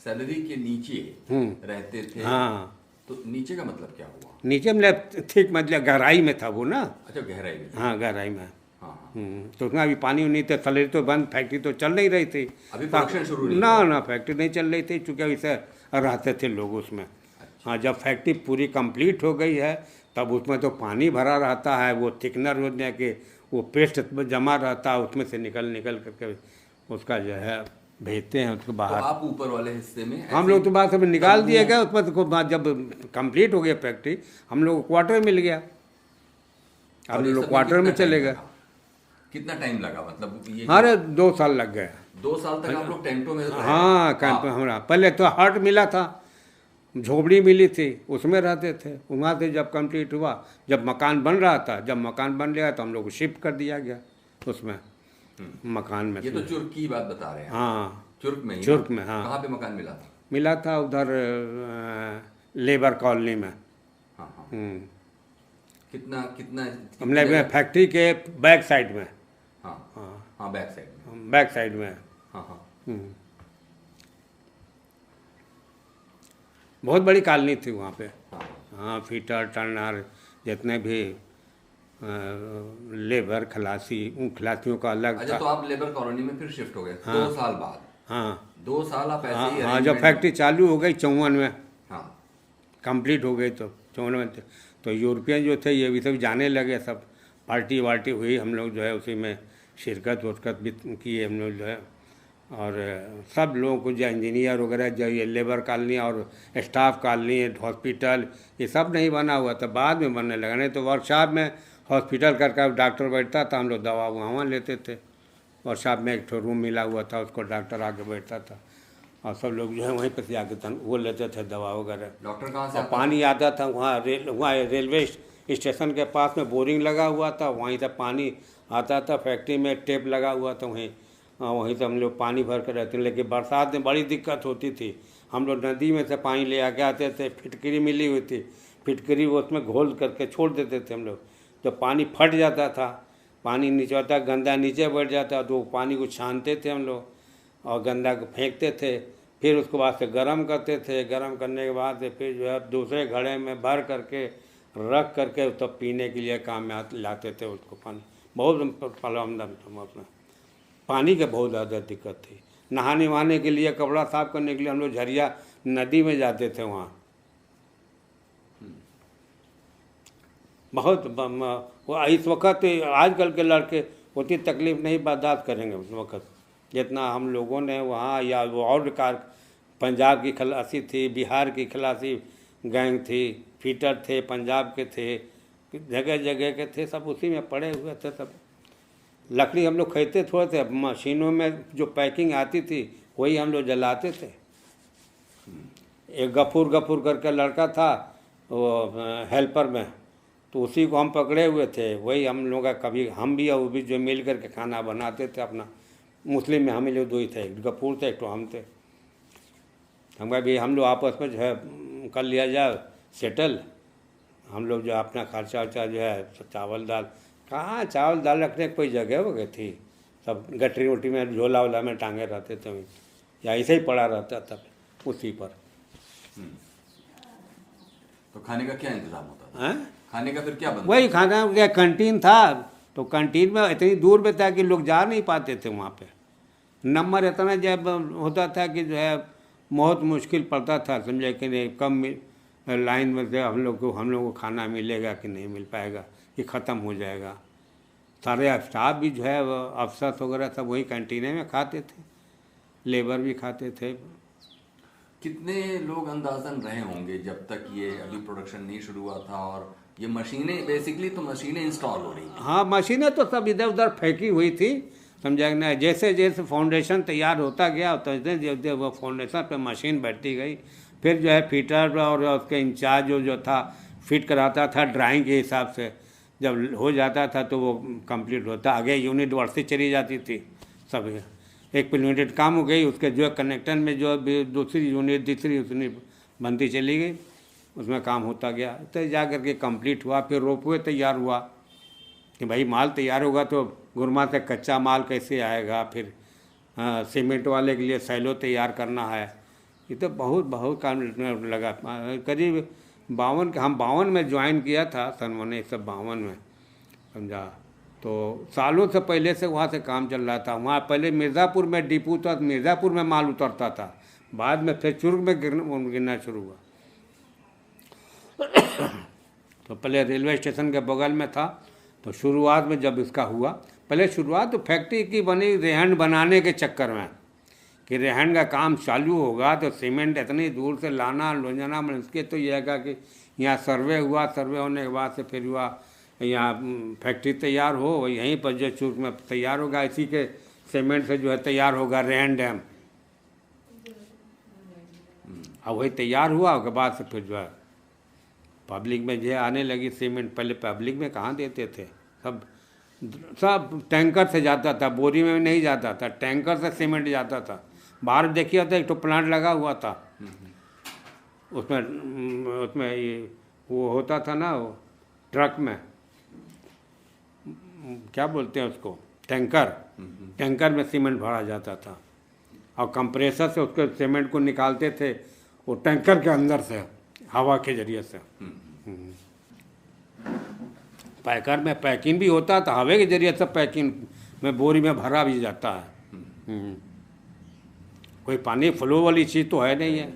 सैलरी के नीचे रहते थे। हाँ, तो नीचे का मतलब क्या हुआ? नीचे मतलब ठीक मतलब गहराई में था वो ना। अच्छा, गहराई में। हाँ, गहराई में। हाँ। तो उतना अभी पानी नहीं था, सैलरी तो बंद, फैक्ट्री तो चल नहीं रही थी, अभी प्रोडक्शन शुरू नहीं ना फैक्ट्री नहीं चल रही थी, चूँकि वैसे रहते थे लोग उसमें। हाँ, जब फैक्ट्री पूरी कंप्लीट हो गई है तब उसमें तो पानी भरा रहता है, वो थिकनर होने के वो पेस्ट जमा रहता है, उसमें से निकल करके उसका जो है भेजते हैं उसको बाहर। तो आप ऊपर वाले हिस्से में हम लोग तो बात सब निकाल दिए गए, उसमें तो जब कंप्लीट हो गया फैक्ट्री, हम लोग को क्वार्टर मिल गया, हम लोग क्वार्टर में चले गए। कितना टाइम लगा मतलब ये? अरे 2 साल लग गए। 2 साल तक आप लोग टेंटों में रहे? हाँ, कैंप में हमारा पहले तो हट मिला था, झोपड़ी मिली थी, उसमें रहते थे। वहाँ से जब कंप्लीट हुआ, जब मकान बन रहा था, जब मकान बन गया तो हम लोग को शिफ्ट कर दिया गया उसमें मकान में। ये तो चुर्क की बात बता रहे हैं? हाँ, चुर्क में ही? चुर्क में। हाँ, कहाँ पे मकान मिला था? मिला था उधर लेबर कॉलोनी में। हाँ हाँ। कितना कितना हमने फैक्ट्री के बैक साइड में। हाँ हाँ, बैक साइड में। बैक साइड में। हाँ हाँ। बहुत बड़ी कॉलोनी थी वहाँ पे। हाँ हाँ, फिटर टर्नर जितने भी लेबर खलासी, उन खलासियों का अलग अच्छा, था। तो आप लेबर कॉलोनी में फिर शिफ्ट हो गए? हाँ, 2 साल बाद? हाँ, 2 साल आप ऐसे ही? हाँ, जब फैक्ट्री चालू हो गई 54 में, हाँ, कंप्लीट हो गई तो 54 में, तो यूरोपियन जो थे ये भी सब जाने लगे सब, पार्टी वार्टी हुई, हम लोग जो है उसी में शिरकत उरकत भी किए हम लोग जो है। और सब लोगों को जो इंजीनियर वगैरह जो ये लेबर कॉलोनी और स्टाफ कॉलोनी हॉस्पिटल ये सब नहीं बना हुआ था, बाद में बनने लगा। नहीं तो वर्कशॉप में हॉस्पिटल करके डॉक्टर बैठता था, हम लोग दवा वहाँ लेते थे। वर्कशॉप में एक ठो रूम मिला हुआ था, उसको डॉक्टर आके बैठता था और सब लोग जो है वहीं पर से आके वो लेते थे दवा वगैरह। डॉक्टर कहाँ से और पानी आता था वहाँ वहाँ रेलवे स्टेशन के पास में बोरिंग लगा हुआ था, वहीं से पानी आता था। फैक्ट्री में टेप लगा हुआ था वहीं से हम लोग पानी भर कर रहते थे। लेकिन बरसात में बड़ी दिक्कत होती थी, हम लोग नदी में से पानी ले आके आते थे। फिटकरी मिली हुई थी, फिटकरी वो उसमें घोल करके छोड़ देते थे हम लोग। तो पानी फट जाता था, पानी नीचे आता गंदा नीचे बैठ जाता, तो पानी को छानते थे हम लोग और गंदा को फेंकते थे। फिर उसके बाद से गर्म करते थे, गर्म करने के बाद से फिर जो है दूसरे घड़े में भर करके रख करके तब पीने के लिए काम में लाते थे उसको। पानी बहुत अपना पानी की बहुत ज़्यादा दिक्कत थी। नहाने वहाने के लिए, कपड़ा साफ करने के लिए हम लोग झरिया नदी में जाते थे वहाँ। बहुत वो इस वक्त आजकल के लड़के उतनी तकलीफ़ नहीं बर्दाश्त करेंगे उस वक्त जितना हम लोगों ने वहाँ। या वो और पंजाब की खलासी थी, बिहार की खलासी गैंग थी, फीटर थे, पंजाब के थे, जगह जगह के थे, सब उसी में पड़े हुए थे सब। लकड़ी हम लोग खरीदते थोड़े थे, मशीनों में जो पैकिंग आती थी वही हम लोग जलाते थे। एक गफूर करके लड़का था वो हेल्पर में, तो उसी को हम पकड़े हुए थे। वही हम लोग का कभी हम भी और वो भी जो मिल करके खाना बनाते थे अपना। मुस्लिम में हम लोग दो ही थे, एक गफूर थे, एक तो हम थे। हमारा भी हम लोग आपस में जो है कर लिया जाए सेटल। हम लोग जो अपना खर्चा वर्चा जो है चावल दाल, कहाँ चावल दाल रखने की कोई जगह हो गई थी, सब गटरी वटरी में झोला वोला में टांगे रहते थे वहीं, या ऐसे ही पड़ा रहता था उसी पर। तो खाने का क्या इंतजाम होता था? हैं? खाने का फिर क्या बनता? वही खाना क्या कैंटीन था, तो कैंटीन में इतनी दूर पे था कि लोग जा नहीं पाते थे वहाँ पे। नंबर इतना जब होता था कि जो है बहुत मुश्किल पड़ता था, समझे कि नहीं कम लाइन में से हम लोग को खाना मिलेगा कि नहीं मिल पाएगा, कि ख़त्म हो जाएगा। सारे स्टाफ भी जो है अफसर वगैरह सब वही कैंटीने में खाते थे, लेबर भी खाते थे। कितने लोग अंदाजन रहे होंगे जब तक ये अभी प्रोडक्शन नहीं शुरू हुआ था? और ये मशीनें बेसिकली तो मशीनें इंस्टॉल हो रही थी? हाँ, मशीनें तो सब इधर उधर फेंकी हुई थी, समझा ना। जैसे जैसे फाउंडेशन तैयार होता गया तो जैसे वो फाउंडेशन पे मशीन बैठती गई। फिर जो है फिटर और उसके इंचार्ज जो था फिट कराता था ड्राइंग के हिसाब से। जब हो जाता था तो वो कंप्लीट होता, आगे यूनिट बढ़ती चली जाती थी सब। एक यूनिट काम हो गई, उसके जो कनेक्टर में जो दूसरी यूनिट तीसरी यूनिट बनती चली गई, उसमें काम होता गया। तो जा करके कंप्लीट हुआ। फिर रोपवे तैयार हुआ कि भाई माल तैयार होगा तो गुरमा से कच्चा माल कैसे आएगा। फिर सीमेंट वाले के लिए सैलो तैयार करना है। ये तो बहुत काम लगा। करीब 52 हम 52 में ज्वाइन किया था, सन 1952 में, समझा। तो सालों से पहले से वहाँ से काम चल रहा था। वहाँ पहले मिर्ज़ापुर में डिपो था, मिर्ज़ापुर में माल उतरता था, बाद में फिर चुर्ग में गिरना शुरू हुआ। तो पहले रेलवे स्टेशन के बगल में था। तो शुरुआत में जब इसका हुआ, पहले शुरुआत तो फैक्ट्री की बनी रेहन बनाने के चक्कर में, कि रेहन का काम चालू होगा तो सीमेंट इतनी दूर से लाना ले जाना। इसके तो यह है कि यहाँ सर्वे हुआ, सर्वे होने के बाद से फिर हुआ यहाँ फैक्ट्री तैयार हो, यहीं पर जो चूक में तैयार होगा, इसी के सीमेंट से जो है तैयार होगा रेहन डैम। अब वही तैयार हुआ, उसके बाद से फिर जो है पब्लिक में जो आने लगी सीमेंट। पहले पब्लिक में कहाँ देते थे, सब टैंकर से जाता था, बोरी में नहीं जाता था, टैंकर से सीमेंट जाता था। बाहर देखिए तो एक तो प्लांट लगा हुआ था, उसमें ये वो होता था ना, वो ट्रक में क्या बोलते हैं उसको, टैंकर में सीमेंट भरा जाता था और कंप्रेसर से उसके सीमेंट को निकालते थे वो टैंकर के अंदर से हवा के जरिए से। पैकर में पैकिंग भी होता था, हवा के जरिए से पैकिंग में बोरी में भरा भी जाता है। कोई पानी फ्लो वाली चीज़ तो है नहीं है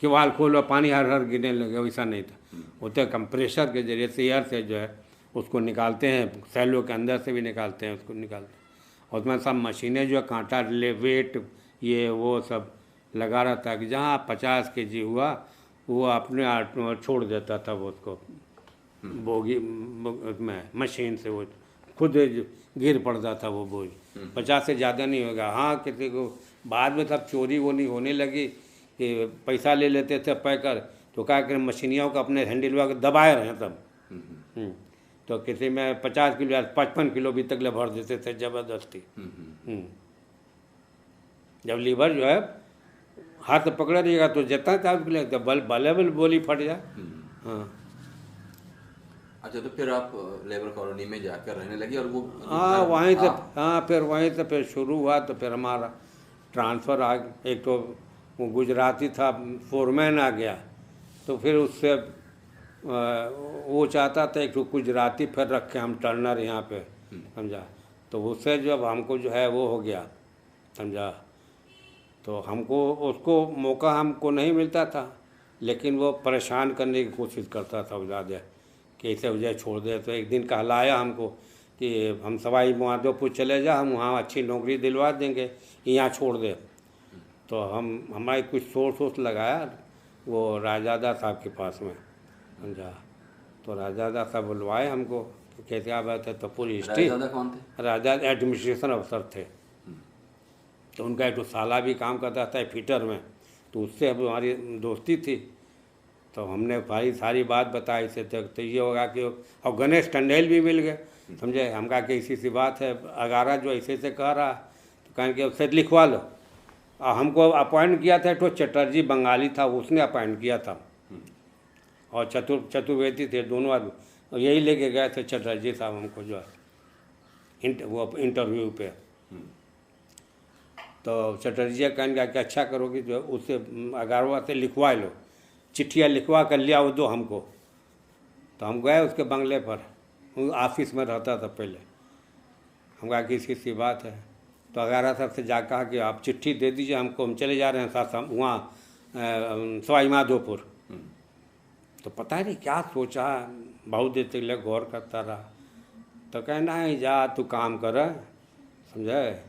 कि वाल खोलो पानी हर गिरने लगे, वैसा नहीं था। वो तो कंप्रेशर के जरिए से एयर से जो है उसको निकालते हैं, सैलो के अंदर से भी निकालते हैं, उसको निकालते हैं। और उसमें सब मशीनें जो है कांटा ले वेट ये वो सब लगा रहता है कि जहाँ 50 kg हुआ वो अपने आप छोड़ देता था वो उसको बोगी में मशीन से, वो खुद गिर पड़ता था वो बोझ। 50 से ज़्यादा नहीं होगा। हाँ, किसी को बाद में सब चोरी वोरी होने लगी कि पैसा ले लेते थे पैकर, तो क्या करें मशीनियों को अपने हैंडल के दबाए रहे तब। तो किसी में 50 किलो या 55 किलो भी तक ले भर देते थे ज़बरदस्ती। जब लीवर जो है हाथ पकड़ा रहेगा तो जितना चार्ज ले तो बल बोली फट जाए। हाँ। अच्छा, तो फिर आप लेबर कॉलोनी में जाकर रहने लगे और वो हाँ वहीं से, हाँ फिर वहीं से फिर शुरू हुआ। तो फिर हमारा ट्रांसफ़र आ गया। एक तो वो गुजराती था फोरमैन आ गया, तो फिर उससे वो चाहता था एक तो गुजराती फिर रखे हम टर्नर यहाँ पे, समझा। तो उससे जब हमको जो है वो हो गया, समझा, तो हमको उसको मौका हमको नहीं मिलता था, लेकिन वो परेशान करने की कोशिश करता था ज़्यादा कि ऐसे वजह छोड़ दे। तो एक दिन कहलाया हमको कि हम सवाई माधोपुर चले जा, हम वहाँ अच्छी नौकरी दिलवा देंगे, यहाँ छोड़ दे। तो हमारे कुछ सोर्स लगाया वो राजादा साहब के पास में, समझा। तो राजादा साहब बुलवाए हमको, कैसे आ बात है। तो पूरी हिस्ट्री। राजादा कौन थे? राजादा एडमिनिस्ट्रेशन अफसर थे। तो उनका एक तो साला भी काम करता था फिटर में, तो उससे अब हमारी दोस्ती थी। तो हमने भाई सारी बात बताई से, तो ये होगा कि और गणेश टंडेल भी मिल गए, समझे। हम कहा कि ऐसी सी बात है, अगारा जो ऐसे से कह रहा, तो कहें कि उससे लिखवा लो। और हमको अपॉइंट किया था तो चटर्जी बंगाली था, उसने अपॉइंट किया था, और चतुर्वेदी थे, दोनों आदमी यही लेके गए थे चटर्जी साहब हमको जो है वो इंटरव्यू पे। तो चटर्जी कहने कि अच्छा करोगे जो उससे अगारवा से लिखवा लो, चिट्ठियाँ लिखवा कर लिया वो दो हमको। तो हम गए उसके बंगले पर, ऑफिस में रहता था पहले। हम कहा कि इसकी सी बात है। तो अगारा साहब से जा कहा कि आप चिट्ठी दे दीजिए हमको, हम चले जा रहे हैं साथ वहाँ सवाई माधोपुर। तो पता नहीं क्या सोचा, बहुत देर तक गौर करता रहा। तो कहना है जा तू काम कर, समझे,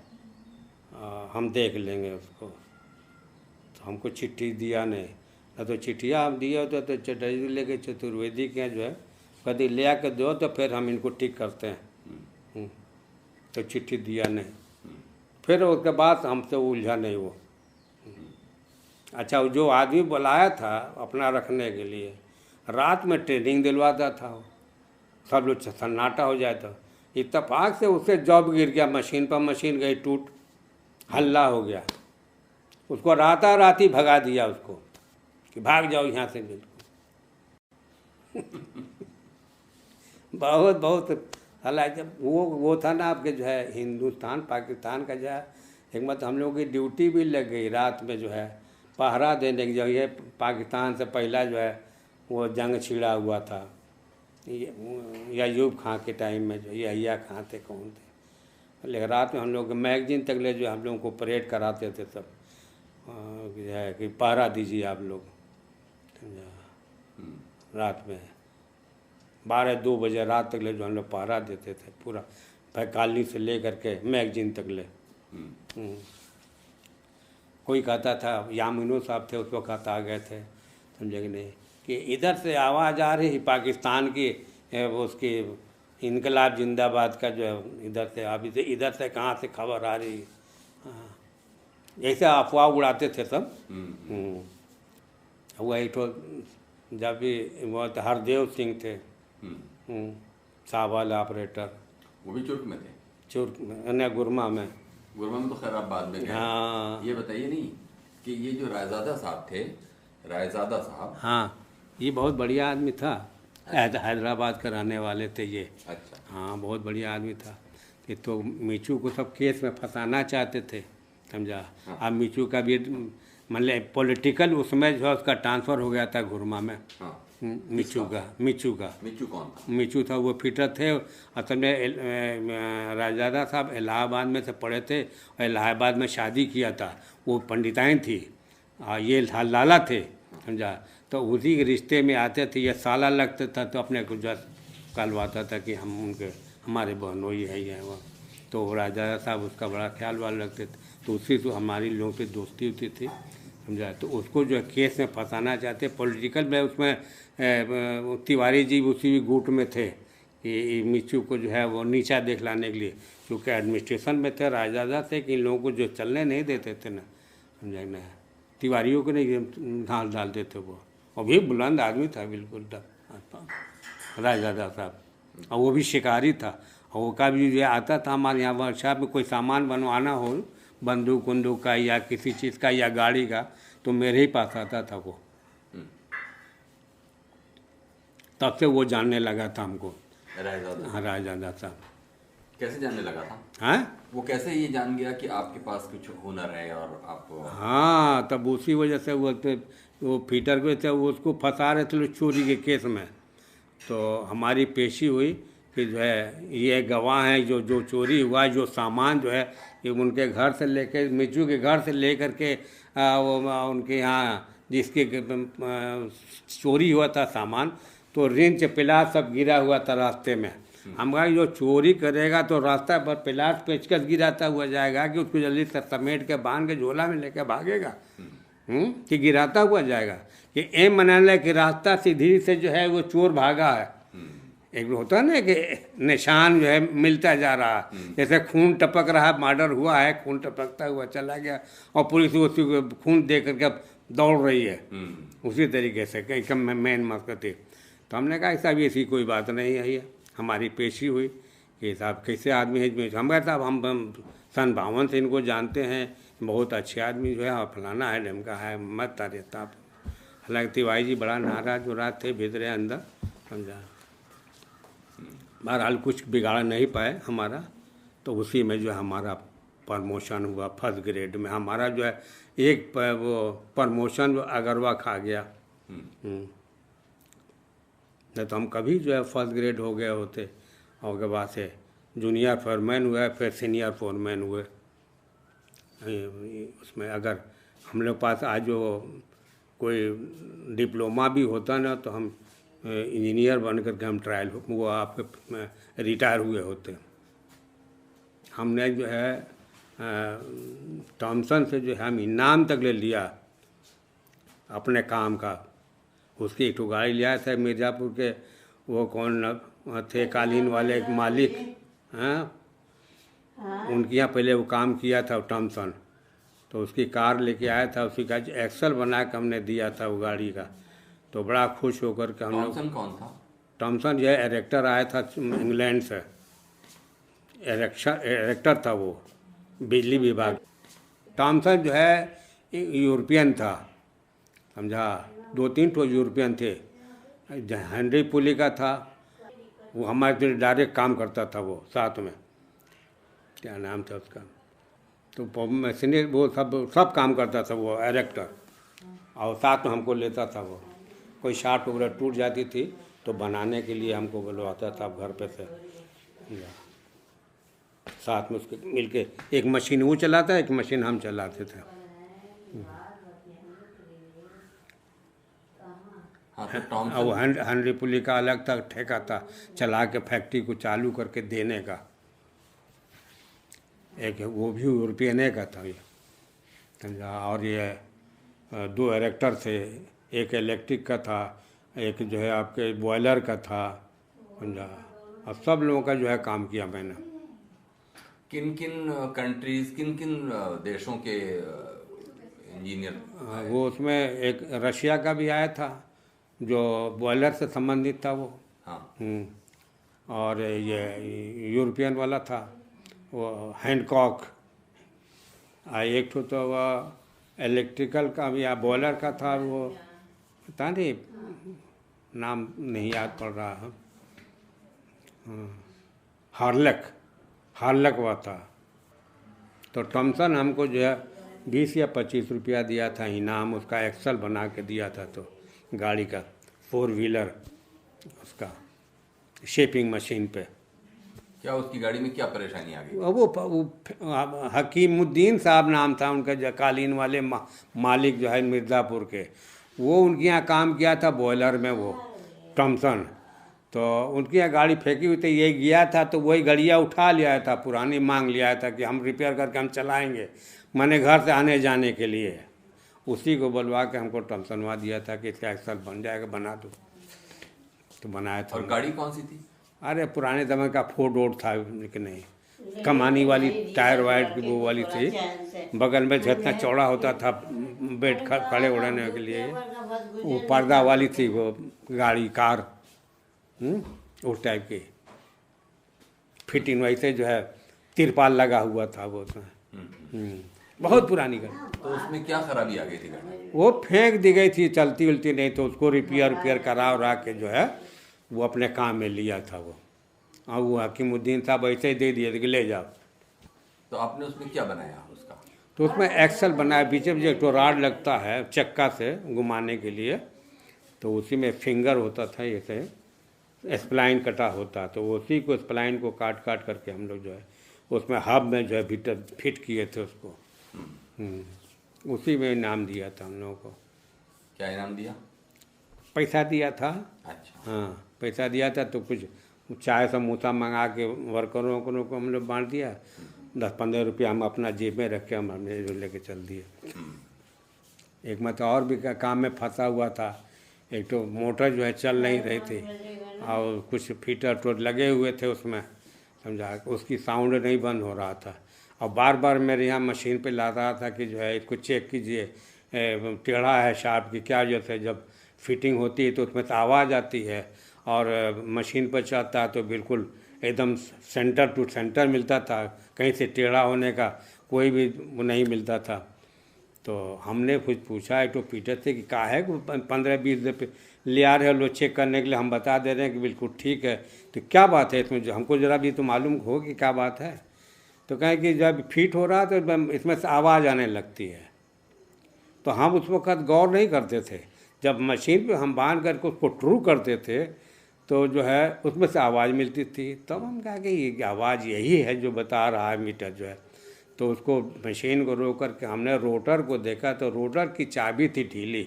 हम देख लेंगे उसको। तो हमको चिट्ठी दिया नहीं, न तो चिट्ठियाँ हम दिए होते तो चटर्जी लेके चतुर्वेदी के जो है कभी ले आके दो तो फिर हम इनको ठीक करते हैं। तो चिट्ठी दिया नहीं, फिर उसके बाद हमसे उलझा नहीं वो। अच्छा, जो आदमी बुलाया था अपना रखने के लिए, रात में ट्रेनिंग दिलवाता था वो, सब लोग सन्नाटा हो जाए। तो इत्तेफाक से उससे जॉब गिर गया, मशीन पर मशीन गई टूट, हल्ला हो गया। उसको रात ही भगा दिया उसको कि भाग जाओ यहाँ से बिल्कुल। बहुत हल्ला। जब वो था ना आपके जो है हिंदुस्तान पाकिस्तान का जो है एक मत हम लोगों की ड्यूटी भी लग गई रात में जो है पहरा देने की। जो ये पाकिस्तान से पहला जो है वो जंग छिड़ा हुआ था, ये अयूब खां के टाइम में, जो ये अय्या खां थे कौन थे, लेकिन रात में हम लोग मैगजीन तक ले जो हम लोगों को परेड कराते थे सब, जो है कि पहरा दीजिए आप लोग, रात में 12-2 बजे रात तक ले जो हम लोग पहरा देते थे पूरा, भाई कॉलोनी से ले करके मैगजीन तक ले। कोई कहता था, यामिनो साहब थे उसको कहता आ गए थे, समझे कि नहीं, कि इधर से आवाज़ आ रही पाकिस्तान की, उसकी इनकलाब जिंदाबाद का जो है इधर से, अभी से इधर से कहाँ से खबर आ रही। हाँ, ऐसे अफवाह उड़ाते थे सब। वही तो जब भी वो हरदेव सिंह थे, साहवाल ऑपरेटर, वो भी चुर्क में थे। चुर्क में, गुरमा में तो खैर आप बाद में गए। हाँ। ये बताइए नहीं कि ये जो रायजादा साहब थे, रायजादा साहब, हाँ, ये बहुत बढ़िया आदमी था। हैदराबाद का रहने वाले थे ये। अच्छा। हाँ, बहुत बढ़िया आदमी था। कि तो मीचू को सब केस में फंसाना चाहते थे, समझा। हाँ। अब मीचू का भी मतलब पॉलिटिकल उसमें जो है उसका ट्रांसफ़र हो गया था गुरमा में। हाँ। मीचू का मीचू कौन था? मीचू था, वो फिटर थे। असल में राजादा साहब इलाहाबाद में से पढ़े थे और इलाहाबाद में शादी किया था, वो पंडिताइन थी, ये लाला थे, समझा। तो उसी के रिश्ते में आते थे, ये साला लगता था तो अपने को जो कहलवाता था कि हम उनके हमारे बहनोई है ये वो। तो राजा साहब उसका बड़ा ख्याल वाल रखते थे, तो उसी से हमारी लोगों से दोस्ती होती थी, समझा। तो उसको जो है केस में फंसाना चाहते, पॉलिटिकल में उसमें तिवारी जी उसी भी गुट में थे कि मिच्चू को जो है वो नीचा दिखलाने के लिए, क्योंकि एडमिनिस्ट्रेशन में थे, राजा थे कि इन लोगों को जो चलने नहीं देते थे ना, समझा ना, तिवारियों को नहीं घास डालते थे वो। और भी बुलंद आदमी था बिल्कुल राजा साहब, और वो भी शिकारी था। और वो का भी जो आता था हमारे यहाँ वर्कशॉप में, कोई सामान बनवाना हो बंदूक वंदूक का या किसी चीज़ का या गाड़ी का, तो मेरे ही पास आता था वो। तब से वो जानने लगा था हमको। हाँ, राजा साहब कैसे जानने लगा था? हाँ, वो कैसे ये जान गया कि आपके पास कुछ हुनर है और आप? हाँ, तब उसी वजह से वो फीटर को थे, वो उसको फंसा रहे थे चोरी के केस में। तो हमारी पेशी हुई कि जो है ये गवाह हैं, जो चोरी हुआ है, जो सामान जो है ये उनके घर से लेकर, मिच्चू के घर से लेकर के वो उनके यहाँ जिसके चोरी हुआ था सामान, तो रिंच पिलास सब गिरा हुआ था रास्ते में। हम कहा जो चोरी करेगा तो रास्ता पर पिलास पेचकस गिराता हुआ जाएगा कि उसको जल्दी से समेट के बांध के झोला में लेके भागेगा, कि गिराता हुआ जाएगा, कि एम बनाने कि रास्ता सीधी से जो है वो चोर भागा है। एक होता है ना कि निशान जो है मिलता जा रहा है, जैसे खून टपक रहा है, मर्डर हुआ है, खून टपकता हुआ चला गया और पुलिस उसी को खून दे करके दौड़ रही है, उसी तरीके से कहीं मेन मकसद थी। तो हमने कहा साहब ऐसी कोई बात नहीं है, ये हमारी पेशी हुई कि साहब कैसे आदमी है। हम कहा साहब हम सन 52 से इनको जानते हैं, बहुत अच्छे आदमी जो है, और फलाना है ढमका है, मत रहता। हालांकि तिवारी जी बड़ा नाराज हो रहा थे भीतरे अंदर, समझा। बहरहाल कुछ बिगाड़ नहीं पाए हमारा, तो उसी में जो है हमारा प्रमोशन हुआ फर्स्ट ग्रेड में। हमारा जो है एक वो प्रमोशन अगरवा खा गया, नहीं तो हम कभी जो है फर्स्ट ग्रेड हो गए होते। और के बाद से जूनियर फोरमैन हुए, फिर सीनियर फोरमैन हुए। उसमें अगर हम लोग पास आज जो कोई डिप्लोमा भी होता ना, तो हम इंजीनियर बन करके हम ट्रायल वो आपके रिटायर हुए होते। हमने जो है थॉमसन से जो है हम इनाम तक ले लिया अपने काम का। उसकी एक गाड़ी लिया था मिर्ज़ापुर के, वो कौन थे कालीन वाले एक मालिक, हाँ, उनके यहाँ पहले वो काम किया था थॉमसन। तो उसकी कार लेके आया था, उसी का एक्सल बना के हमने दिया था वो गाड़ी का। तो बड़ा खुश होकर के हम लोग। थॉमसन कौन था? थॉमसन जो है एरेक्टर आया था इंग्लैंड से, एरेक्टर था वो, बिजली विभाग। थॉमसन जो है यूरोपियन था, समझा। 2-3 तो यूरोपियन थे। हेनरी पुली का था, वो हमारे से डायरेक्ट काम करता था, वो साथ में, क्या नाम था उसका, तो मशीनरी वो सब काम करता था वो एरेक्टर, और साथ में हमको लेता था। वो कोई शार्ट वगैरह टूट जाती थी तो बनाने के लिए हमको बुलवाता था घर पे से, साथ में उसके मिलके एक मशीन वो चलाता, एक मशीन हम चलाते थे। हाँ, वो हेनरी पुली का अलग था, ठेका था चला के फैक्ट्री को चालू करके देने का। एक वो भी यूरोपियन का था ये, समझा। और ये 2 एरेक्टर थे, एक इलेक्ट्रिक का था, एक जो है आपके बॉयलर का था, समझा। और सब लोगों का जो है काम किया मैंने। किन किन कंट्रीज, किन किन देशों के इंजीनियर? वो उसमें एक रशिया का भी आया था जो बॉयलर से संबंधित था वो, हाँ। और ये यूरोपियन वाला था वो हैंडकॉक। एक तो वह इलेक्ट्रिकल का या बॉयलर का था, वो पता नहीं नाम नहीं याद पड़ रहा है। हार्लक हुआ था। तो थॉमसन हमको जो है 20 या 25 रुपया दिया था इनाम, उसका एक्सल बना के दिया था। तो गाड़ी का 4 व्हीलर उसका शेपिंग मशीन पे। क्या उसकी गाड़ी में क्या परेशानी आ गई? वो हकीमुद्दीन साहब नाम था उनका, कालीन वाले मालिक जो है मिर्ज़ापुर के, वो उनके यहाँ काम किया था बॉयलर में, वो थॉमसन। तो उनके यहाँ गाड़ी फेंकी हुई थी, ये गया था तो वही गड़िया उठा लिया था, पुरानी मांग लिया था कि हम रिपेयर करके हम चलाएंगे, मैंने घर से आने जाने के लिए। उसी को बुलवा के हमको थॉमसनवा दिया था कि इसका एक्सल बन जाएगा, बना दो। तो बनाया था। और गाड़ी कौन सी थी? अरे पुराने समय का फोर्ड रोड था, लेकिन नहीं, कमानी वाली टायर वाइट की वो वाली थी, बगल में जितना चौड़ा होता था बेड खड़े उड़ने के लिए, वो पर्दा वाली थी वो गाड़ी, कार, उस टाइप की फिटिंग। वैसे जो है तिरपाल लगा हुआ था वो उसमें। बहुत पुरानी गाड़ी। तो उसमें क्या खराबी आ गई थी गाड़ी? वो फेंक दी गई थी, चलती उलती नहीं, तो उसको रिपेयर करा उरा के जो है वो अपने काम में लिया था वो। और वो हकीमुद्दीन साहब ऐसे ही दे दिए थे कि ले जाओ। तो आपने उसमें क्या बनाया उसका? तो उसमें एक्सल बनाया, बीच में एक तो राड लगता है चक्का से घुमाने के लिए, तो उसी में फिंगर होता था, ऐसे स्प्लाइन कटा होता, तो उसी को स्प्लाइन को काट करके हम लोग जो है उसमें हब में जो है भीतर फिट किए थे उसको। उसी में इनाम दिया था हम लोगों को। क्या इनाम दिया? पैसा दिया था। अच्छा। हाँ, पैसा दिया था, तो कुछ चाय समोसा मंगा के वर्करों को हम लोग बांट दिया। 10-15 रुपया हम अपना जेब में रख के हम हमने जो लेके चल दिए। एक मैं तो और भी काम में फंसा हुआ था। एक तो मोटर जो है चल नहीं रही थी, और कुछ फीटर तो लगे हुए थे उसमें, समझा, उसकी साउंड नहीं बंद हो रहा था। और बार बार मेरे यहाँ मशीन पे ला रहा था कि जो है इसको चेक कीजिए, टेढ़ा है शाफ्ट की, क्या वजह से जब फिटिंग होती है तो उसमें से आवाज़ आती है, और मशीन पर चलता है तो बिल्कुल एकदम सेंटर टू सेंटर मिलता था, कहीं से टेढ़ा होने का कोई भी वो नहीं मिलता था। तो हमने कुछ पूछा एक तो पीटर से कि क्या है, 15-20 रुपये ले आ रहे हो लोग चेक करने के लिए, हम बता दे रहे हैं कि बिल्कुल ठीक है, तो क्या बात है इसमें, जो हमको ज़रा भी तो मालूम हो कि क्या बात है। तो कहें कि जब फिट हो रहा तो इसमें से आवाज़ आने लगती है। तो हम उस वक्त गौर नहीं करते थे, जब मशीन पे हम बांध करके उसको ट्रू करते थे तो जो है उसमें से आवाज़ मिलती थी। तब हम कहा कि ये आवाज़ यही है जो बता रहा है मीटर जो है। तो उसको मशीन को रोक करके हमने रोटर को देखा, तो रोटर की चाबी थी ढीली,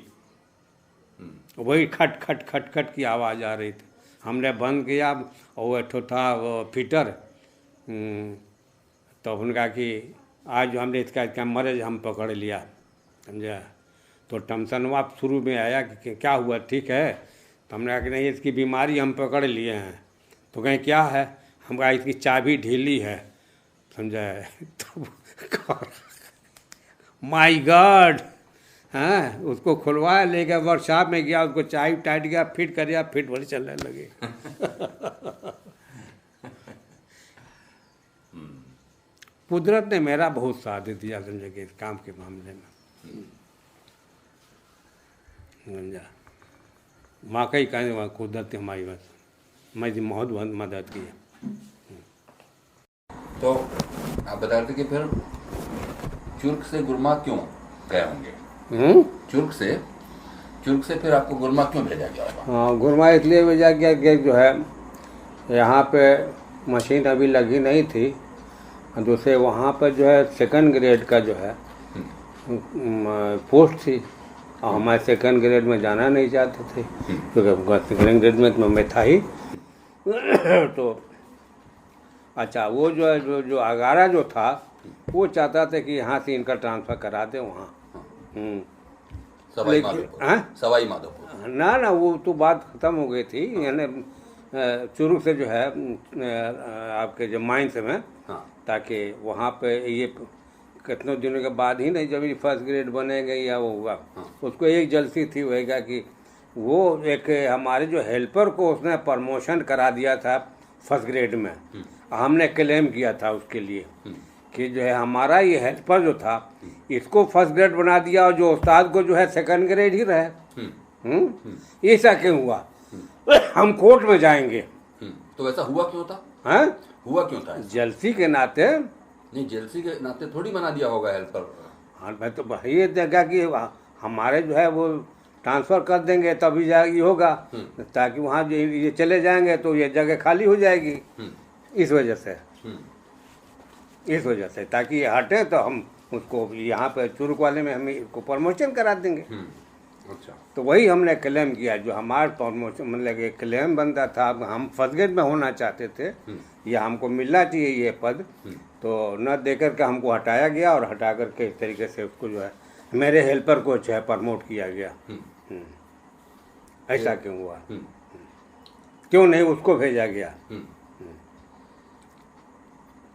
वही खट खट खट खट की आवाज़ आ रही थी। हमने बंद किया, और वो ठो था वो फिटर। तो उनका कि आज जो हमने इसका मर्ज हम पकड़ लिया, समझा। तो थॉमसनवा शुरू में आया कि क्या हुआ, ठीक है। तो हमने कहा कि नहीं, इसकी बीमारी हम पकड़ लिए हैं। तो कहें क्या है, हम कहा इसकी चाबी ढीली है, समझा। तो माय गॉड, हाँ, उसको खुलवाया, ले गया वर्कशॉप में गया, उसको चाबी टाइट गया, फिट कर दिया, फिट भले चलने लगे। कुदरत ने मेरा बहुत साथ दिया, समझे कि इस काम के मामले में, समझा। वाकई कहें कुदरत ने हमारी बस मेरी बहुत मदद की है। तो आप बता रहे थे कि फिर चुर्क से गुरमा क्यों गए होंगे? चुर्क से फिर आपको गुरमा क्यों भेजा गया होगा? हाँ, गुरमा इसलिए भेजा गया कि जो है यहाँ पे मशीन अभी लगी नहीं थी, दूसरे वहाँ पर जो है सेकंड ग्रेड का जो है पोस्ट थी, और हमारे सेकंड ग्रेड में जाना नहीं चाहते थे, क्योंकि सेकंड ग्रेड में तो मैं था ही। तो अच्छा, वो जो है जो अगारा जो था वो चाहता था कि यहाँ से इनका ट्रांसफ़र करा दें वहाँ। सवाई माधोपुर ना, वो तो बात ख़त्म हो गई थी, यानी चुरुक से जो है आपके जो माइंस में, ताकि वहाँ पे ये कितने दिनों के बाद ही नहीं, जब ये फर्स्ट ग्रेड बनेगा या वो हुआ, उसको एक जलसी थी होएगा कि वो एक हमारे जो हेल्पर को उसने प्रमोशन करा दिया था फर्स्ट ग्रेड में। हमने क्लेम किया था उसके लिए कि जो है हमारा ये हेल्पर जो था इसको फर्स्ट ग्रेड बना दिया, और जो उस्ताद को जो है सेकंड ग्रेड ही रहे। ऐसा क्यों हुआ? हम कोर्ट में जाएंगे। तो वैसा हुआ क्यों था? हाँ, हुआ क्यों था? जलसी के नाते। नहीं, जलसी के नाते थोड़ी बना दिया होगा हेल्पर। हाँ, मैं तो ये देखा कि हमारे जो है वो ट्रांसफ़र कर देंगे तभी जाएगी होगा, ताकि वहाँ जो ये चले जाएंगे तो ये जगह खाली हो जाएगी। इस वजह से ताकि ये हटे तो हम उसको यहाँ पे चुरुक वाले में हम इसको प्रमोशन करा देंगे। अच्छा। तो वही हमने क्लेम किया, जो हमारा प्रमोशन मतलब एक क्लेम बनता था, हम फर्स्ट ग्रेड में होना चाहते थे, या हमको मिलना चाहिए ये पद, तो न दे करके हमको हटाया गया, और हटा करके इस तरीके से उसको जो है मेरे हेल्पर को जो है प्रमोट किया गया। ऐसा क्यों हुआ? क्यों नहीं उसको भेजा गया?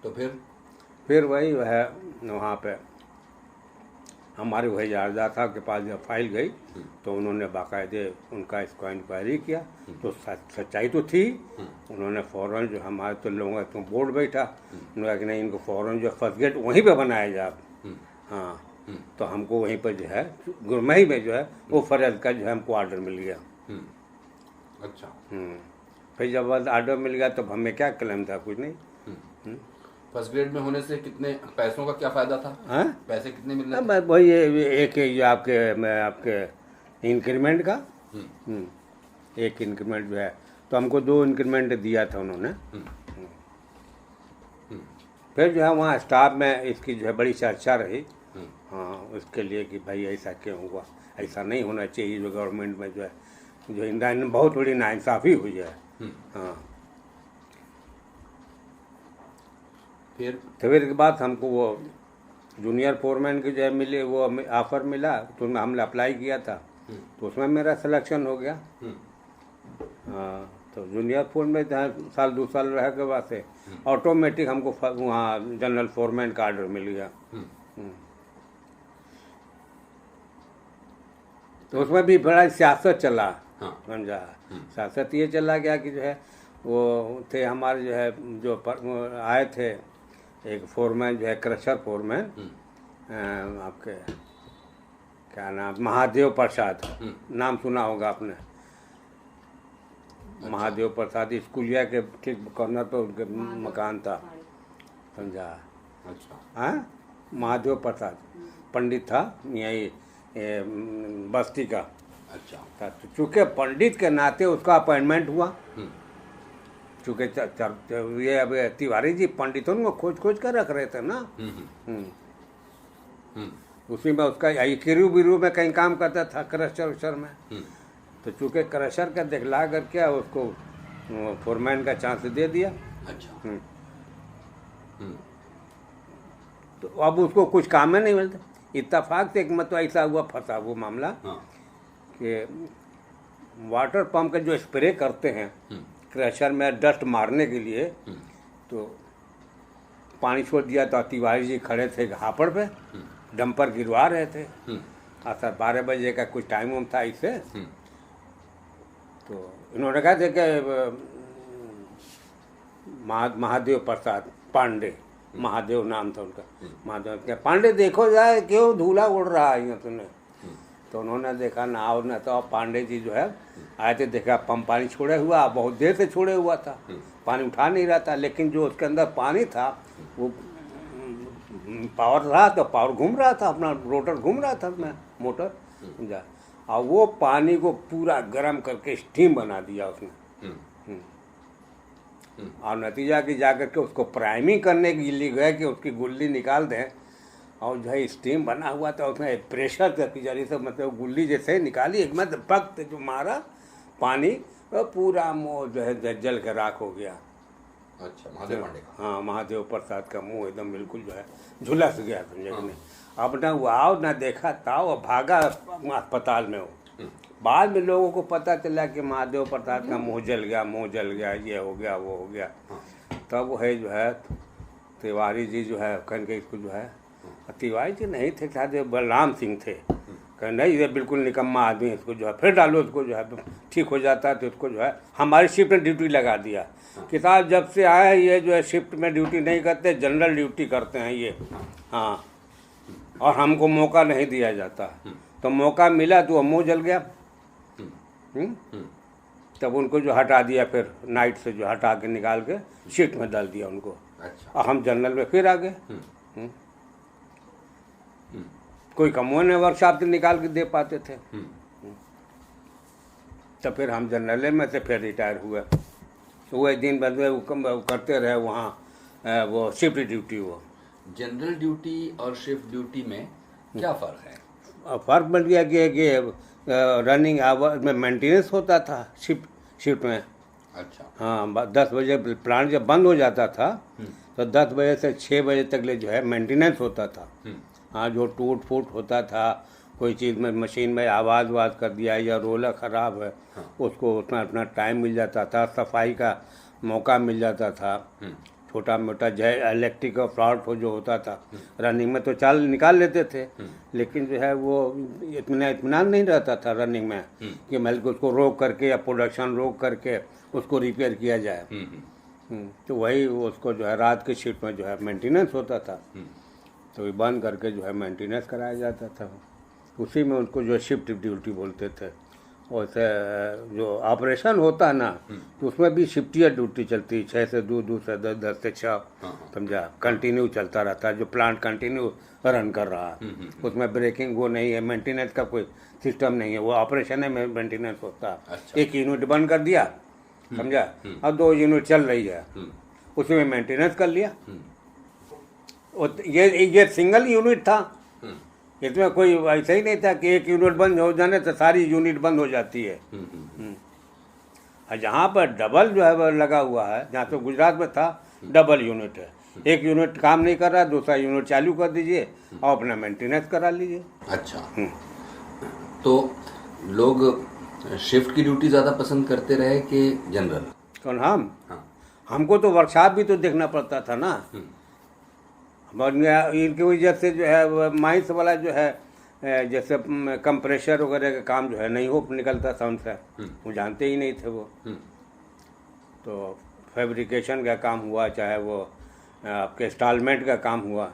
तो फिर वही है वहाँ पे हमारे वही जारदा साहब के पास जब फाइल गई, तो उन्होंने बाकायदे उनका इसको इंक्वायरी किया, तो सच्चाई तो थी। उन्होंने फ़ौरन जो हमारे तो लोगों का तो बोर्ड बैठा, उन्होंने कहा कि नहीं, इनको फ़ौरन जो फर्स्ट गेट वहीं पे बनाया जाए। हाँ, तो हमको वहीं पर जो है गुरमई में जो है वो फर्ज का जो है हमको आर्डर मिल गया। अच्छा। फिर जब आर्डर मिल गया तो हमें क्या क्लेम था? कुछ नहीं। फर्स्ट ग्रेड में होने से कितने पैसों का क्या फायदा था? हाँ, पैसे कितने मिल रहे थे? वही एक जो आपके इंक्रीमेंट का एक इंक्रीमेंट जो है, तो हमको 2 इंक्रीमेंट दिया था उन्होंने। फिर जो है वहाँ स्टाफ में इसकी जो है बड़ी चर्चा रही, हाँ, उसके लिए कि भाई ऐसा क्यों हुआ, ऐसा नहीं होना चाहिए। जो गवर्नमेंट में जो है जो बहुत बड़ी नाइंसाफ़ी हुई है। हाँ, फिर के बाद हमको वो जूनियर फोरमैन की जो है मिले, वो ऑफ़र मिला, तो उसमें हमने अप्लाई किया था, तो उसमें मेरा सिलेक्शन हो गया। हाँ, तो जूनियर फोरमैन साल 2 साल रह के बाद से ऑटोमेटिक हमको वहाँ जनरल फोरमैन का आर्डर मिल गया। तो उसमें भी बड़ा सियासत चला। समझा? सियासत ये चला गया कि जो है वो थे हमारे जो है जो आए थे एक फोरमैन जो है क्रशर फोरमैन, आपके क्या नाम, महादेव प्रसाद, नाम सुना होगा आपने। अच्छा। महादेव प्रसाद स्कूलिया के ठीक कॉर्नर पर उनके मकान था। समझा? अच्छा। हाँ, महादेव प्रसाद पंडित था, यही बस्ती का। अच्छा। था, तो चूँकि पंडित के नाते उसका अपॉइंटमेंट हुआ। चूँकि ये अब तिवारी जी पंडितों को खोज खोज कर रख रहे थे ना। उसी में उसका किरू बिरू में कहीं काम करता था, क्रशर उशर में। तो चूँकि क्रशर का दिखला करके उसको फोरमैन का चांस दे दिया। अच्छा। तो अब उसको कुछ काम में नहीं मिलता। इत्तेफाक से एक मतलब ऐसा हुआ, फंसा वो मामला कि वाटर पंप का जो स्प्रे करते हैं क्रशर में डस्ट मारने के लिए, तो पानी छोड़ दिया, तो तिवारी जी खड़े थे हापड़ पे, डंपर गिरवा रहे थे। सर 12 बजे का कुछ टाइम था इससे। तो इन्होंने कहा था कि महादेव प्रसाद पांडे, महादेव नाम था उनका, महादेव क्या पांडे देखो जाए क्यों धूला उड़ रहा है यहाँ तुमने। तो उन्होंने देखा ना, और न तो पांडे जी जो है आए थे, देखा पंप पानी छोड़े हुआ, बहुत देर से छोड़े हुआ था, पानी उठा नहीं रहा था, लेकिन जो उसके अंदर पानी था वो पावर रहा, तो पावर घूम रहा था, अपना रोटर घूम रहा था उसमें मोटर। समझा? और वो पानी को पूरा गर्म करके स्टीम बना दिया उसने। और नतीजा कि जाकर के उसको प्राइमिंग करने के लिए गए कि उसकी गुल्ली निकाल दें, और जो है स्टीम बना हुआ था, उसमें प्रेशर के जरिए से मतलब गुल्ली जैसे निकाली, एक मतलब वक्त जो मारा पानी, वो पूरा मुँह जो है जल के राख हो गया। अच्छा, महादेव पांडे का? हाँ, महादेव प्रसाद का मुँह एकदम बिल्कुल जो है झुलस गया, समझे कि नहीं। अब ना वो आओ ना देखा था, वो भागा अस्पताल में। वो बाद में लोगों को पता चला कि महादेव प्रसाद का मुँह जल गया, ये हो गया, वो हो गया। तब वो है जो है तिवारी जी जो है कहीं के इसको जो है, तिवारी जी नहीं थे, शायद बलराम सिंह थे, कहीं नहीं, ये बिल्कुल निकम्मा आदमी, इसको जो है फिर डालो, उसको जो है ठीक हो जाता है। तो उसको जो है हमारी शिफ्ट में ड्यूटी लगा दिया। किताब जब से आए ये जो है शिफ्ट में ड्यूटी नहीं करते, जनरल ड्यूटी करते हैं ये। हाँ, और हमको मौका नहीं दिया जाता, तो मौका मिला तो वो मुँह जल गया। तब उनको जो हटा दिया, फिर नाइट से जो हटा के निकाल के शिफ्ट में डाल दिया उनको। अच्छा। और हम जनरल में फिर आ गए। कोई कमों ने वर्कशॉप से निकाल के दे पाते थे। तो फिर हम जनरल में से फिर रिटायर हुए। तो वही दिन भर वो करते रहे वहाँ वो शिफ्ट ड्यूटी। वो जनरल ड्यूटी और शिफ्ट ड्यूटी में क्या फ़र्क है? फ़र्क बन गया कि रनिंग आवर में मेंटेनेंस होता था शिफ्ट में। अच्छा। हाँ, 10 बजे प्लांट जब बंद हो जाता था तो 10 बजे से 6 बजे तक ले जो है मेंटेनेंस होता था। हाँ, जो टूट फूट होता था, कोई चीज़ में मशीन में आवाज़ वाज कर दिया या रोलर ख़राब है, उसको उतना अपना टाइम मिल जाता था, सफाई का मौका मिल जाता था। छोटा मोटा जो है इलेक्ट्रिक का फॉल्ट हो जो होता था रनिंग में तो चाल निकाल लेते थे, लेकिन जो है वो इत्मीनान नहीं रहता था रनिंग में कि मतलब उसको रोक करके या प्रोडक्शन रोक करके उसको रिपेयर किया जाए। तो वही उसको जो है रात की शिफ्ट में जो है मेंटेनेंस होता था, तो ये बंद करके जो है मेंटेनेंस कराया जाता था। उसी में उनको जो शिफ्ट ड्यूटी बोलते थे। वैसे जो ऑपरेशन होता है ना, तो उसमें भी शिफ्टिया ड्यूटी चलती है, 6 से 2 से 10, 10 से 6, समझा, कंटिन्यू चलता रहता है। जो प्लांट कंटिन्यू रन कर रहा है उसमें ब्रेकिंग वो नहीं है, मेंटेनेंस का कोई सिस्टम नहीं है, वो ऑपरेशन में मेंटेनेंस होता है। अच्छा। एक यूनिट बंद कर दिया, समझा, अब 2 यूनिट चल रही है, उसी में मेंटेनेंस कर लिया। ये सिंगल यूनिट था, इसमें कोई ऐसा ही नहीं था कि एक यूनिट बंद हो जाने तो सारी यूनिट बंद हो जाती है। और जहाँ पर डबल जो है वो लगा हुआ है, जहाँ तो गुजरात में था डबल यूनिट है, एक यूनिट काम नहीं कर रहा, दूसरा यूनिट चालू कर दीजिए और अपना मेंटेनेंस करा लीजिए। अच्छा। तो लोग शिफ्ट की ड्यूटी ज़्यादा पसंद करते रहे कि जनरल? कौन, हम? हाँ। हमको तो वर्कशॉप भी तो देखना पड़ता था ना। इनकी वजह से जो है माइंस वाला जो है जैसे कंप्रेशर वगैरह का काम जो है नहीं हो निकलता था उनसे, वो जानते ही नहीं थे वो। तो फैब्रिकेशन का काम हुआ, चाहे वो आपके इंस्टॉलमेंट का काम हुआ,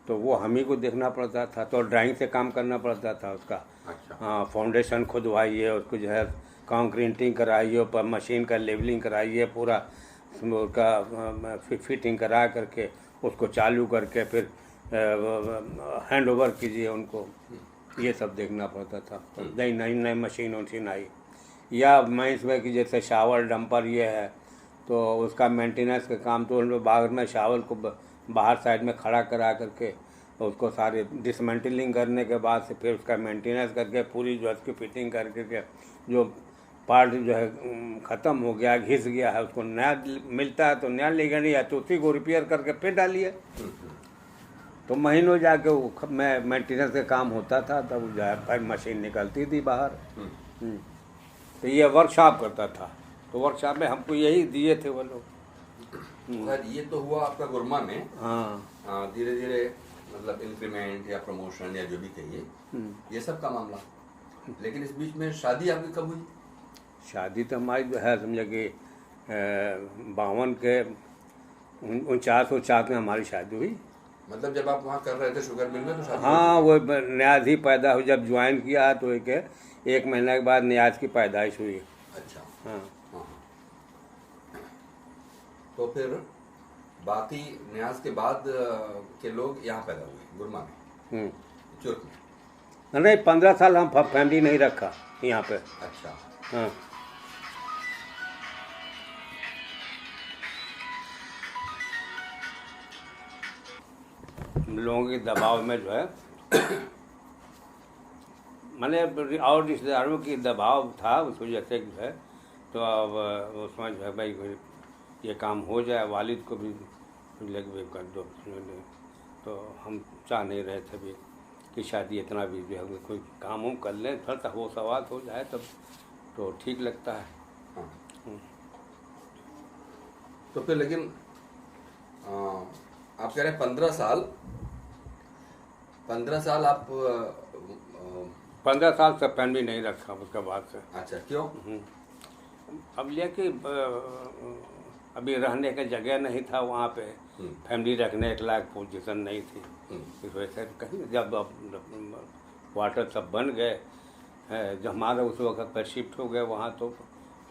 तो वो हम ही को देखना पड़ता था। तो ड्राइंग से काम करना पड़ता था उसका। अच्छा। हाँ, फाउंडेशन खुदवाइए, उसको जो है कंक्रीटिंग कराइए, पर मशीन का लेवलिंग कराइए, पूरा उसका फिटिंग करा करके उसको चालू करके फिर हैंड ओवर कीजिए उनको, ये सब देखना पड़ता था। नई नई नई मशीन आई, या मैं इसमें कि जैसे शावर डंपर ये है, तो उसका मेंटेनेंस का काम तो उन लोग बाहर में शावर को बाहर साइड में खड़ा करा करके उसको सारे डिसमेंटलिंग करने के बाद से फिर उसका मेंटेनेंस करके पूरी जो उसकी फिटिंग करके जो पार्ट जो है ख़त्म हो गया, घिस गया है, उसको नया मिलता है तो नया लेकर या तो उसी को रिपेयर करके फिर डालिए। तो महीनों जाके वो मेंटेनेंस का काम होता था, तब जो है फिर मशीन निकलती थी बाहर। तो ये वर्कशॉप करता था, तो वर्कशॉप में हमको यही दिए थे वो लोग। सर, ये तो हुआ आपका गुरमा में। हाँ, धीरे धीरे मतलब इंक्रीमेंट या प्रमोशन या जो भी कहिए, ये सब का मामला। लेकिन इस बीच में शादी आपकी कब हुई? शादी तो हमारी जो है समझे कि 52 के 49 में हमारी शादी हुई। मतलब जब आप वहाँ कर रहे थे शुगर मिल में तो शादी? हाँ, वो न्याज ही पैदा हुई, जब ज्वाइन किया तो एक महीने के बाद न्याज की पैदाइश हुई। अच्छा। हाँ। तो फिर बाकी न्याज के बाद के लोग यहाँ पैदा हुए गुरमा में, चुर्क में? नहीं, 15 साल हम फैमिली नहीं रखा यहाँ पे। अच्छा। हाँ। लोगों के दबाव में जो है मैंने और रिश्तेदारों की दबाव था उस वजह से जो है, तो अब उसमें जो है भाई ये काम हो जाए, वालिद को भी लगे कर दो, तो हम चाह नहीं रहे थे भी कि शादी इतना भी जो है कोई काम हम कर लें, थोड़ा सा वो सवाल हो जाए तब तो ठीक लगता है। हाँ। तो फिर लेकिन आप कह रहे हैं 15 साल आप 15 साल से फैमिली नहीं रखा उसके बाद से। अच्छा, क्यों? अब ये कि अभी रहने का जगह नहीं था वहाँ पे, फैमिली रखने के लायक पोजीशन नहीं थी, इस वजह से कहीं जब क्वार्टर सब बन गए, जब हमारा उस वक्त पर शिफ्ट हो गए वहाँ, तो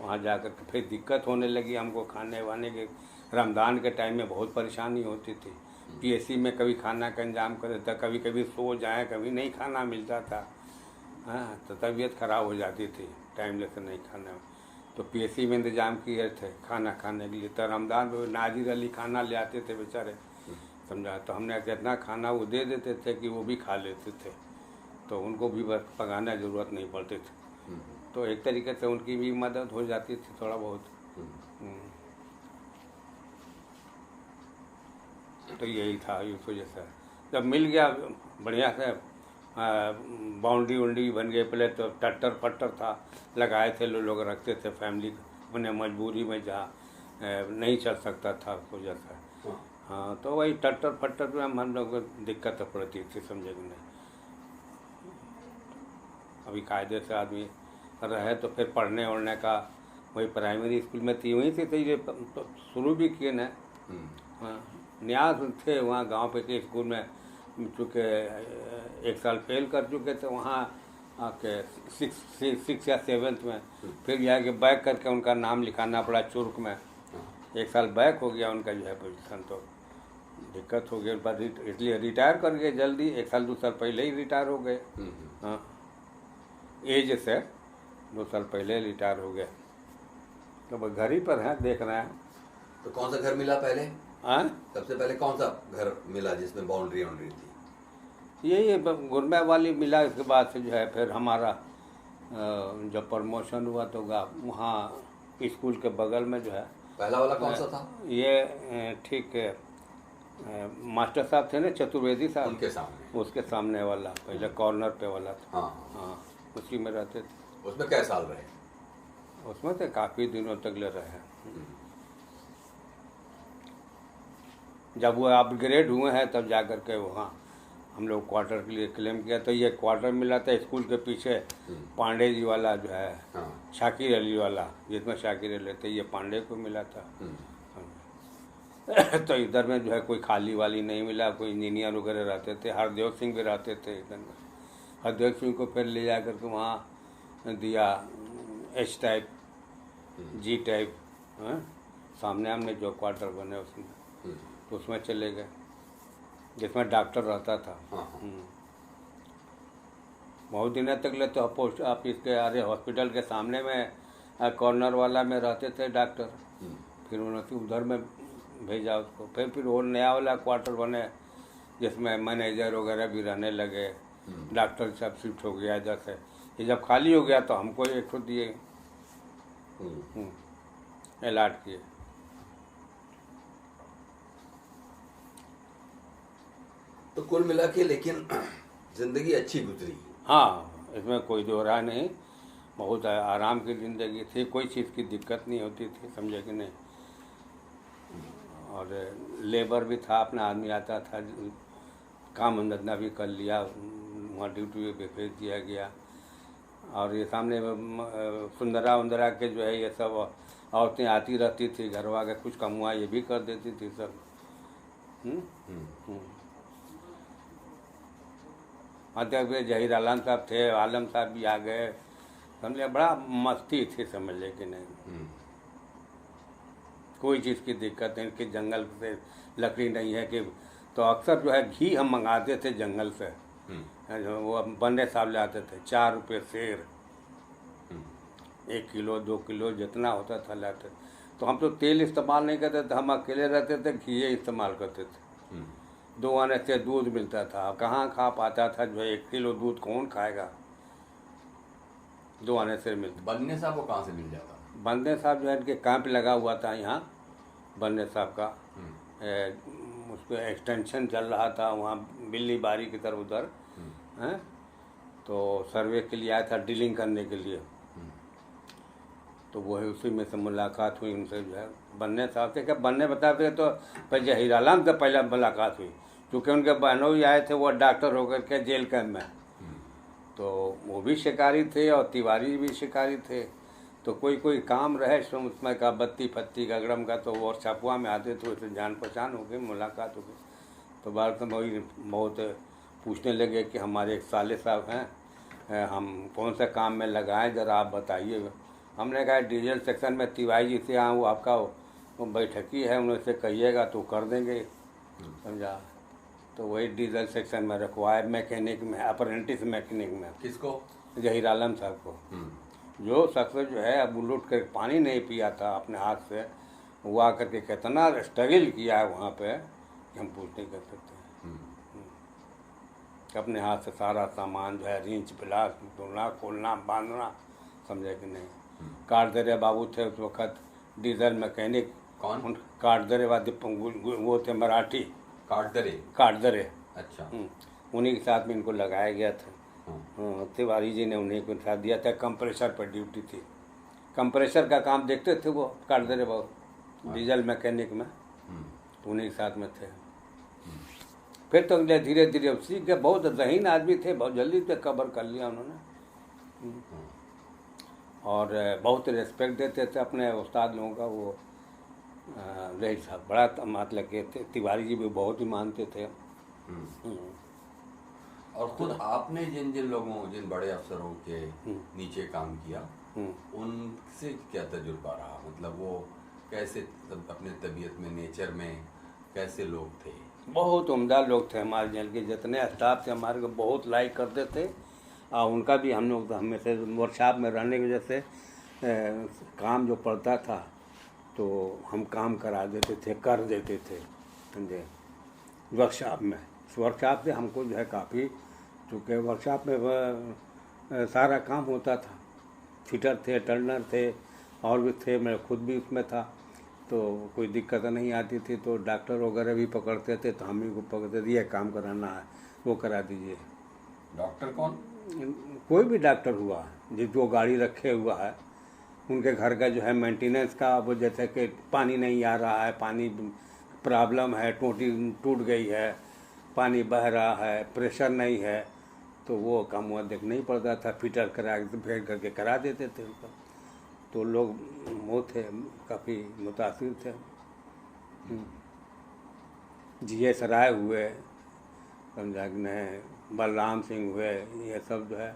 वहाँ जाकर के फिर दिक्कत होने लगी हमको खाने वाने के। रमज़ान के टाइम में बहुत परेशानी होती थी, पीएससी में कभी खाना का इंतजाम करे था, कभी कभी सो जाए, कभी नहीं खाना मिलता था। हाँ, तो तबीयत ख़राब हो जाती थी टाइम लेकर नहीं खाना, तो पीएससी में इंतज़ाम किए थे खाना खाने के लिए। तो रमज़ान में नाजिर अली खाना ले आते थे बेचारे, समझा, तो हमने कितना खाना वो दे देते थे कि वो भी खा लेते थे। तो उनको भी बस पकाना ज़रूरत नहीं पड़ती थी। तो एक तरीके से उनकी भी मदद हो जाती थी थोड़ा बहुत। तो यही था, इस वजह से जब मिल गया बढ़िया से, बाउंड्री वुंड्री बन गई। पहले तो टट्टर पट्टर था, लगाए थे, लोग रखते थे फैमिली अपने मजबूरी में, जहाँ नहीं चल सकता था उस वजह से। हाँ, तो वही टट्टर फट्टर में हम लोग को दिक्कत पड़ती थी, समझे कि नहीं। अभी कायदे से आदमी रहे तो फिर पढ़ने वढ़ने का वही प्राइमरी स्कूल में थी, वहीं से तो ये शुरू भी किए न। हाँ, न्यास थे वहाँ गांव पे के स्कूल में, चूँकि 1 साल फेल कर चुके थे वहाँ आके 6 या 7 में, फिर जाके बैक करके उनका नाम लिखाना पड़ा चुर्क में। 1 साल बैक हो गया उनका जो है पोजीशन, तो दिक्कत हो गई। बाद इसलिए रिटायर कर गए जल्दी, 1 साल 2 साल पहले ही रिटायर हो गए। हाँ, एज से 2 साल पहले रिटायर हो गए। तो बस घर ही पर हैं, देख रहे हैं। तो कौन सा घर मिला पहले? हाँ, सबसे पहले कौन सा घर मिला जिसमें बाउंड्री वाउंड्री थी? यही गुरमे वाली मिला। इसके बाद से जो है फिर हमारा जब प्रमोशन हुआ तो वहाँ स्कूल के बगल में जो है। पहला वाला कौन सा था? ये ठीक मास्टर साहब थे ना, चतुर्वेदी साहब, उनके सामने, उसके सामने वाला पहले कॉर्नर पे वाला था। हाँ, हाँ, उसी में रहते थे। उसमें कै साल रहे? उसमें तो काफ़ी दिनों तक ले रहे। जब वो अपग्रेड हुए हैं तब जा कर के वहाँ हम लोग क्वार्टर के लिए क्लेम किया। तो ये क्वार्टर मिला था स्कूल के पीछे, पांडे जी वाला जो है, शाकिर अली वाला, जिसमें शाकिर अली थे, ये पांडे को मिला था। तो इधर में जो है कोई खाली वाली नहीं मिला, कोई इंजीनियर वगैरह रहते थे। हरदेव सिंह भी रहते थे इधर में। हरदेव सिंह को फिर ले जा करके वहाँ दिया H टाइप, G टाइप, सामने हमने जो क्वार्टर बने उसमें, तो उसमें चले गए, जिसमें डॉक्टर रहता था। बहुत दिनों तक ले तो पोस्ट ऑफिस के अरे हॉस्पिटल के सामने में कॉर्नर वाला में रहते थे डॉक्टर। फिर उन्होंने उधर में भेजा उसको। फिर वो नया वाला क्वार्टर बने जिसमें मैनेजर वगैरह भी रहने लगे। डॉक्टर सब शिफ्ट हो गया इधर से। ये जब खाली हो गया तो हमको एक ठो दिए, अलाट किए। तो कुल मिला के लेकिन जिंदगी अच्छी गुजरी। हाँ, इसमें कोई दो राय नहीं, बहुत आराम की ज़िंदगी थी, कोई चीज़ की दिक्कत नहीं होती थी, समझे कि नहीं। और लेबर भी था, अपना आदमी आता था, काम धंधा भी कर लिया, वहाँ ड्यूटी पे भेज दिया गया। और ये सामने सुंदरा उंदरा के जो है ये सब औरतें आती रहती थी, घरवा के कुछ कमुआ ये भी कर देती थी सब। अध्यक्ष जहीर आलम साहब थे, आलम साहब भी आ गए, समझे, बड़ा मस्ती थी, समझ ले कि नहीं। कोई चीज़ की दिक्कत नहीं कि जंगल से लकड़ी नहीं है कि, तो अक्सर जो है घी हम मंगाते थे जंगल से। वो बंदे साहब ले आते थे, 4 रुपये सेर, 1 किलो 2 किलो जितना होता था लाते। तो हम तो तेल इस्तेमाल नहीं करते थे, हम अकेले रहते थे, घी इस्तेमाल करते थे। 2 आने से दूध मिलता था, कहाँ खा पाता था जो है 1 किलो दूध कौन खाएगा, 2 आने से मिलता। बन्ने साहब को कहाँ से मिल जाता? बंदे साहब जो है इनके कैंप लगा हुआ था यहाँ, बंदे साहब का उस पर एक्सटेंशन चल रहा था वहाँ बिल्ली बारी की तरफ उधर हैं। तो सर्वे के लिए आया था, डीलिंग करने के लिए। तो वो है उसी में से मुलाकात हुई उनसे जो है बन्ने साहब से। क्या बन्ने बताते तो पर जहीर आलम से पहले मुलाकात हुई, क्योंकि उनके बहनों भी आए थे, वो डॉक्टर होकर के जेल कैंप में। तो वो भी शिकारी थे और तिवारी भी शिकारी थे। तो कोई काम रहे उसमें का बत्ती फत्ती का गरम का, तो वो छापुआ में आते थे, उससे जान पहचान हो गई, मुलाकात हो गई। तो बाद में वही बहुत पूछने लगे कि हमारे एक साले साहब हैं, हम कौन सा काम में लगाएं, ज़रा आप बताइए। हमने कहा डीजल सेक्शन में तिवारी जी से हाँ, वो आपका वो बैठकी है, उनसे कहिएगा तो कर देंगे, समझा। तो वही डीजल सेक्शन में रखवाए, मैकेनिक में, अप्रेंटिस मैकेनिक में। किसको? जहीर आलम साहब को। जो शख्स जो है अब लुट कर पानी नहीं पिया था अपने हाथ से, वो आकर के कितना स्ट्रगल किया है वहाँ पे कि हम पूछ नहीं कर सकते। अपने हाथ से सारा सामान जो है रींच पिलास धुलना खोलना बांधना, समझे कि नहीं। काटदरे बाबू थे उस वक्त, डीजल मैकेनिक। कौन? काटदरे वाले वो थे मराठी। काटदरे। अच्छा। उन्हीं के साथ में इनको लगाया गया था। तिवारी जी ने उन्हीं को साथ दिया था। कंप्रेसर पर ड्यूटी थी, कंप्रेसर का काम देखते थे वो काटदरे बाबू, डीजल मैकेनिक में, तो उन्हीं के साथ में थे। फिर तो धीरे धीरे सीख गए। बहुत ज़हीन आदमी थे, बहुत जल्दी से कवर कर लिया उन्होंने। और बहुत रिस्पेक्ट देते थे अपने उस्ताद लोगों का। वो रही साहब बड़ा मतलब के थे, तिवारी जी भी बहुत ही मानते थे। और खुद आपने जिन जिन लोगों, जिन बड़े अफसरों के नीचे काम किया, उनसे क्या तजुर्बा रहा? मतलब वो कैसे अपने तबीयत में, नेचर में कैसे लोग थे? बहुत उम्दा लोग थे हमारे जेल के। जितने स्टाफ थे हमारे को बहुत लाइक करते थे। और उनका भी हम लोग हमेशा वर्कशॉप में रहने की वजह से काम जो पड़ता था तो हम काम करा देते थे, कर देते थे, समझे। वर्कशॉप में, वर्कशॉप से हमको जो है काफ़ी, चूँकि वर्कशॉप में सारा काम होता था। फिटर थे, टर्नर थे, और भी थे, मैं खुद भी उसमें था, तो कोई दिक्कत नहीं आती थी। तो डॉक्टर वगैरह भी पकड़ते थे तो हम ही को पकड़ते थे, ये काम कराना है, वो करा दीजिए। डॉक्टर कौन? कोई भी डॉक्टर हुआ जो गाड़ी रखे हुआ है, उनके घर का जो है मेंटेनेंस का, वो जैसे कि पानी नहीं आ रहा है, पानी प्रॉब्लम है, टोटी टूट गई है, पानी बह रहा है, प्रेशर नहीं है, तो वो काम हुआ देखना ही पड़ता था। फिटर करा भेज करके करा देते थे उनका। तो लोग वो थे, काफ़ी मुतासिर थे। GS राय हुए, समझा कि नहीं, बलराम सिंह हुए, ये सब जो है,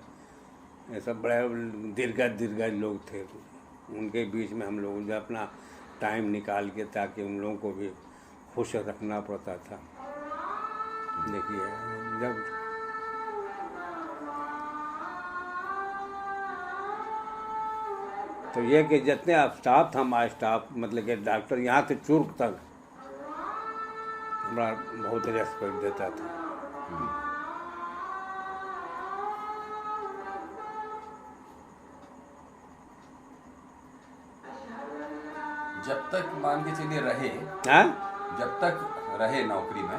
ये सब बड़े दीर्घ लोग थे। उनके बीच में हम लोग जो अपना टाइम निकाल के, ताकि उन लोगों को भी खुश रखना पड़ता था। देखिए, जब तो ये कि जितने स्टाफ था हमारा स्टाफ, मतलब कि डॉक्टर यहाँ से चुर्क तक हमारा बहुत रेस्पेक्ट देता था। जब तक मान के चलिए रहे, जब तक रहे नौकरी में,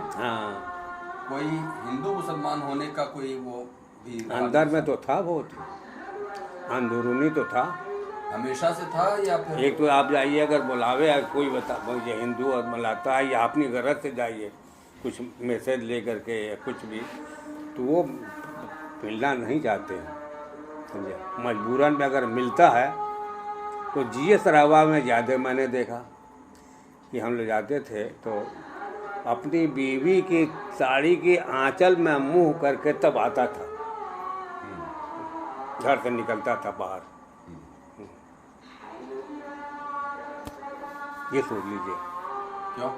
कोई हिंदू मुसलमान होने का कोई वो भी अंदर में तो था, बहुत अंदरूनी तो था, हमेशा से था? या फिर एक तो आप जाइए, अगर बुलावे कोई बता ये हिंदू और मलाता है, या अपनी गरज से जाइए कुछ मैसेज ले करके या कुछ भी, तो वो मिलना नहीं चाहते हैं, समझे। मजबूरन में अगर मिलता है तो GS रावा में ज़्यादा मैंने देखा कि हम लोग जाते थे तो अपनी बीवी की साड़ी की आंचल में मुंह करके तब आता था, घर से निकलता था बाहर। ये सोच लीजिए। क्यों?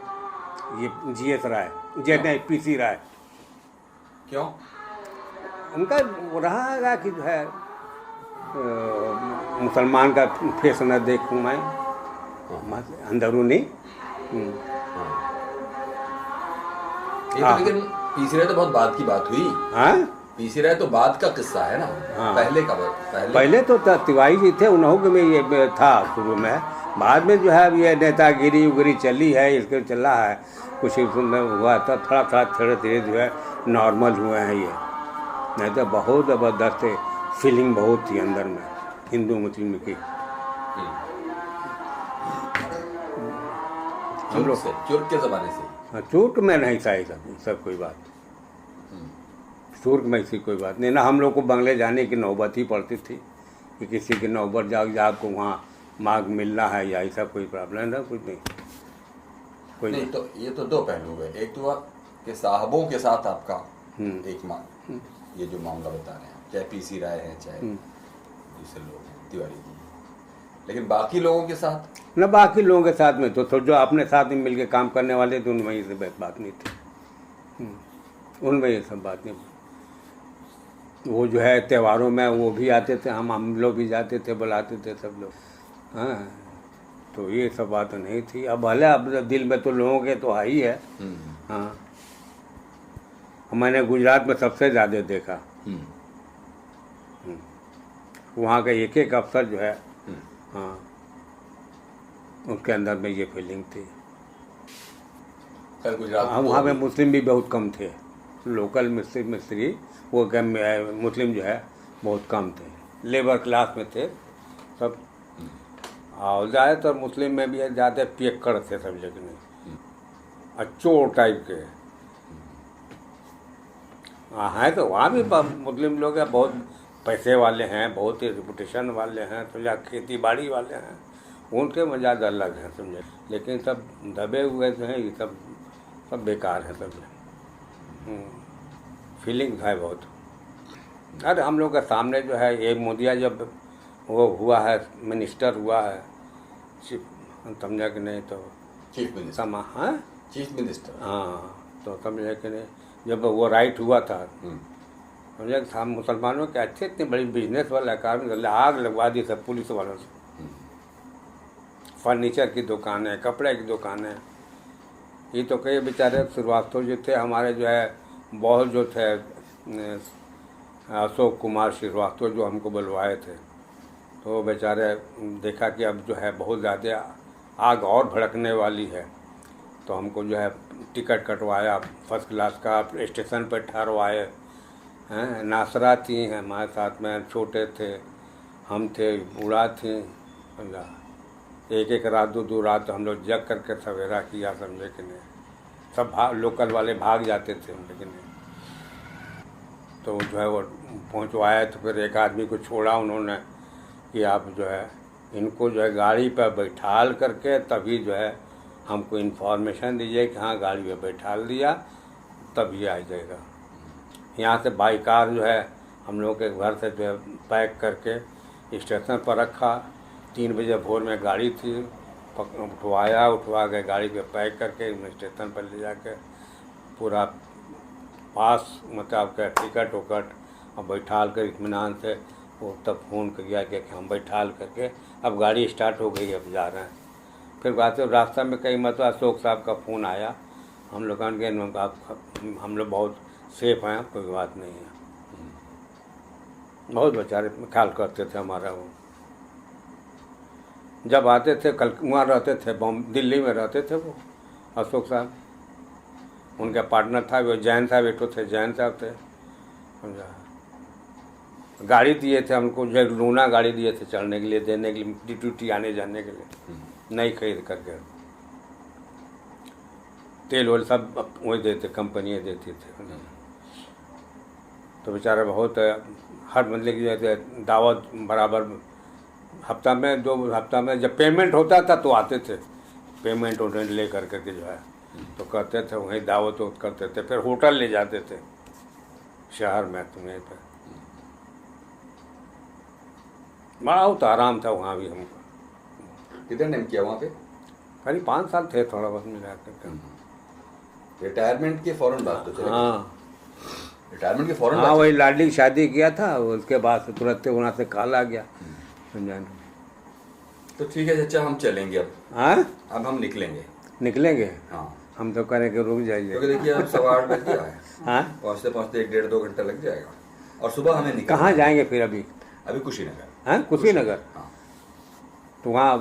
ये GS राय, नहीं, PC राय। क्यों? उनका रहा कि जो है मुसलमान का फेस न देखूं मैं, अंदरूनी। लेकिन PC राय तो बहुत बाद की बात हुई। हाँ, PC राय तो बाद का किस्सा है ना। पहले का पहले तो तिवारी जी थे, उन्होंने में ये था शुरू में। बाद में जो है ये नेतागिरी उगरी चली है, इसके चला है, कुछ में हुआ था, थोड़ा धीरे धीरे जो है नॉर्मल हुए हैं ये। नहीं तो बहुत ज़बरदस्त फीलिंग बहुत थी अंदर में हिंदू मुस्लिम की। हम लोग चुर्क के ज़माने से। हाँ, चुर्क में नहीं था ये सब कोई बात, चुर्क में ऐसी कोई बात नहीं ना। हम लोग को बंगले जाने की नौबत ही पड़ती थी कि किसी की नौबत जाओ आपको वहाँ मार्ग मिलना है, या ऐसा कोई प्रॉब्लम ना, कुछ नहीं, कोई नहीं। तो ये तो दो पहलू है, एक तो कि साहबों के साथ आपका एक ये जो मामला बता रहे हैं, चाहे PC राय है, चाहे दूसरे लोग हैं, तिवारी जी, लेकिन बाकी लोगों के साथ ना, बाकी लोगों के साथ में तो जो अपने साथ में मिलके काम करने वाले थे उनमें ये सब बात नहीं थी, उनमें ये सब बात नहीं। वो जो है त्योहारों में वो भी आते थे, हम लोग भी जाते थे, बुलाते थे सब लोग। हाँ, तो ये सब बात नहीं थी। अब भले अब दिल में तो लोगों के तो है ही है। हाँ, मैंने गुजरात में सबसे ज़्यादा देखा। वहाँ का एक एक अफसर जो है, हाँ, उसके अंदर में ये फीलिंग थी। गुजरात वहाँ में मुस्लिम भी बहुत कम थे, लोकल मिस्त्री वो मुस्लिम जो है बहुत कम थे, लेबर क्लास में थे सब। और ज़्यादातर मुस्लिम में भी ज़्यादा पियक्कड़ थे सब, लेकिन चोर टाइप के हैं। तो वहाँ भी मुस्लिम लोग हैं, बहुत पैसे वाले हैं, बहुत ही रेपुटेशन वाले हैं, समझा, खेती बाड़ी वाले हैं, उनके मजाज अलग हैं, समझे। लेकिन सब दबे हुए जो हैं, ये सब बेकार है सब। फीलिंग है बहुत। अरे हम लोग के सामने जो है ये मोदिया जब वो हुआ है, मिनिस्टर हुआ है, समझा कि नहीं, तो चीफ मिनिस्टर, हाँ चीफ मिनिस्टर, हाँ, तो समझा कि नहीं, जब वो राइट हुआ था, समझा कि हम मुसलमानों के अच्छे इतने बड़ी बिजनेस वाला काम, आग लगवा दी सब पुलिस वालों से। फर्नीचर की दुकानें, कपड़े की दुकानें, ये तो कई बेचारे श्रीवास्तव जो थे हमारे, जो है बहुत जो थे, अशोक कुमार श्रीवास्तव जो हमको बुलवाए थे, तो बेचारे देखा कि अब जो है बहुत ज़्यादा आग और भड़कने वाली है, तो हमको जो है टिकट कटवाया फर्स्ट क्लास का, स्टेशन पर ठहरवाए हैं। नासरा थी हैं हमारे साथ में, छोटे थे हम, थे बूढ़ा थी, समझा। एक एक रात दो रात हम लोग जग करके सवेरा किया, समझे कि नहीं। सब लोकल वाले भाग जाते थे, लेकिन तो जो है वो पहुंचवाया। तो फिर एक आदमी को छोड़ा उन्होंने कि आप जो है इनको जो है गाड़ी पर बैठाल करके तभी जो है हमको इन्फॉर्मेशन दीजिए कि हाँ गाड़ी पे बैठाल दिया, तभी आ जाएगा। यहाँ से बाई कार जो है हम लोग के घर से जो है पैक करके स्टेशन पर रखा। 3 बजे भोर में गाड़ी थी, उठवा के गाड़ी पे पैक करके स्टेशन पर ले जाके पूरा पास, मतलब आपका टिकट उकट और बैठाल कर इत्मीनान से वो तब फ़ोन कर गया कि हम बैठाल करके अब गाड़ी स्टार्ट हो गई, अब जा रहे हैं। फिर बात रास्ता में कई मतलब अशोक साहब का फ़ोन आया, हम लोग के हम लोग बहुत सेफ हैं, कोई बात नहीं है। बहुत बेचारे ख्याल करते थे हमारा। वो जब आते थे कल वहाँ रहते थे, दिल्ली में रहते थे वो अशोक साहब, उनका पार्टनर था वो जैन साहब, एक तो थे जैन साहब थे, समझा। गाड़ी दिए थे हमको, जो लूना गाड़ी दिए थे चढ़ने के लिए, देने के लिए, ड्यूटी आने जाने के लिए, नहीं खरीद करके। तेल वेल सब वही देते, कंपनियाँ देती थी। तो बेचारा बहुत हर बंदे की जैसे दावत बराबर हफ्ता में 2 हफ्ता में जब पेमेंट होता था तो आते थे, पेमेंट उन्हें ले करके जो है तो करते थे, वहीं दावत करते थे, फिर होटल ले जाते थे शहर में, तुम्हें पर बहुत आराम था वहाँ भी हमको। कितने टाइम किया वहाँ पे? करीब 5 साल थे, थोड़ा बहुत मिला कर। रिटायरमेंट के फौरन बाद तो चले? हाँ, रिटायरमेंट के फौरन हाँ, वही लाडली की शादी किया था, उसके बाद से तुरंत वहाँ से कॉल आ गया, समझा। तो ठीक है चाचा, हम चलेंगे अब। हाँ, अब हम निकलेंगे। हाँ, हम तो करें कि रुक जाइए, क्योंकि देखिए अब 8:15 बज गया है। हाँ, पहुँचते 1-1.5-2 घंटा लग जाएगा, और सुबह हमें निकलना। कहाँ जाएंगे फिर अभी? कुशीनगर। हाँ, कुशीनगर। हाँ, तो वहाँ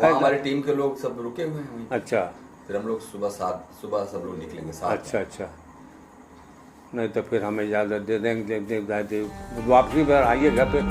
हमारी टीम के लोग सब रुके हुए हैं। अच्छा, फिर हम लोग सुबह सब लोग निकलेंगे 7। अच्छा। नहीं तो फिर हमें इजाज़त दे देंगे, वापसी पर आइएगा फिर।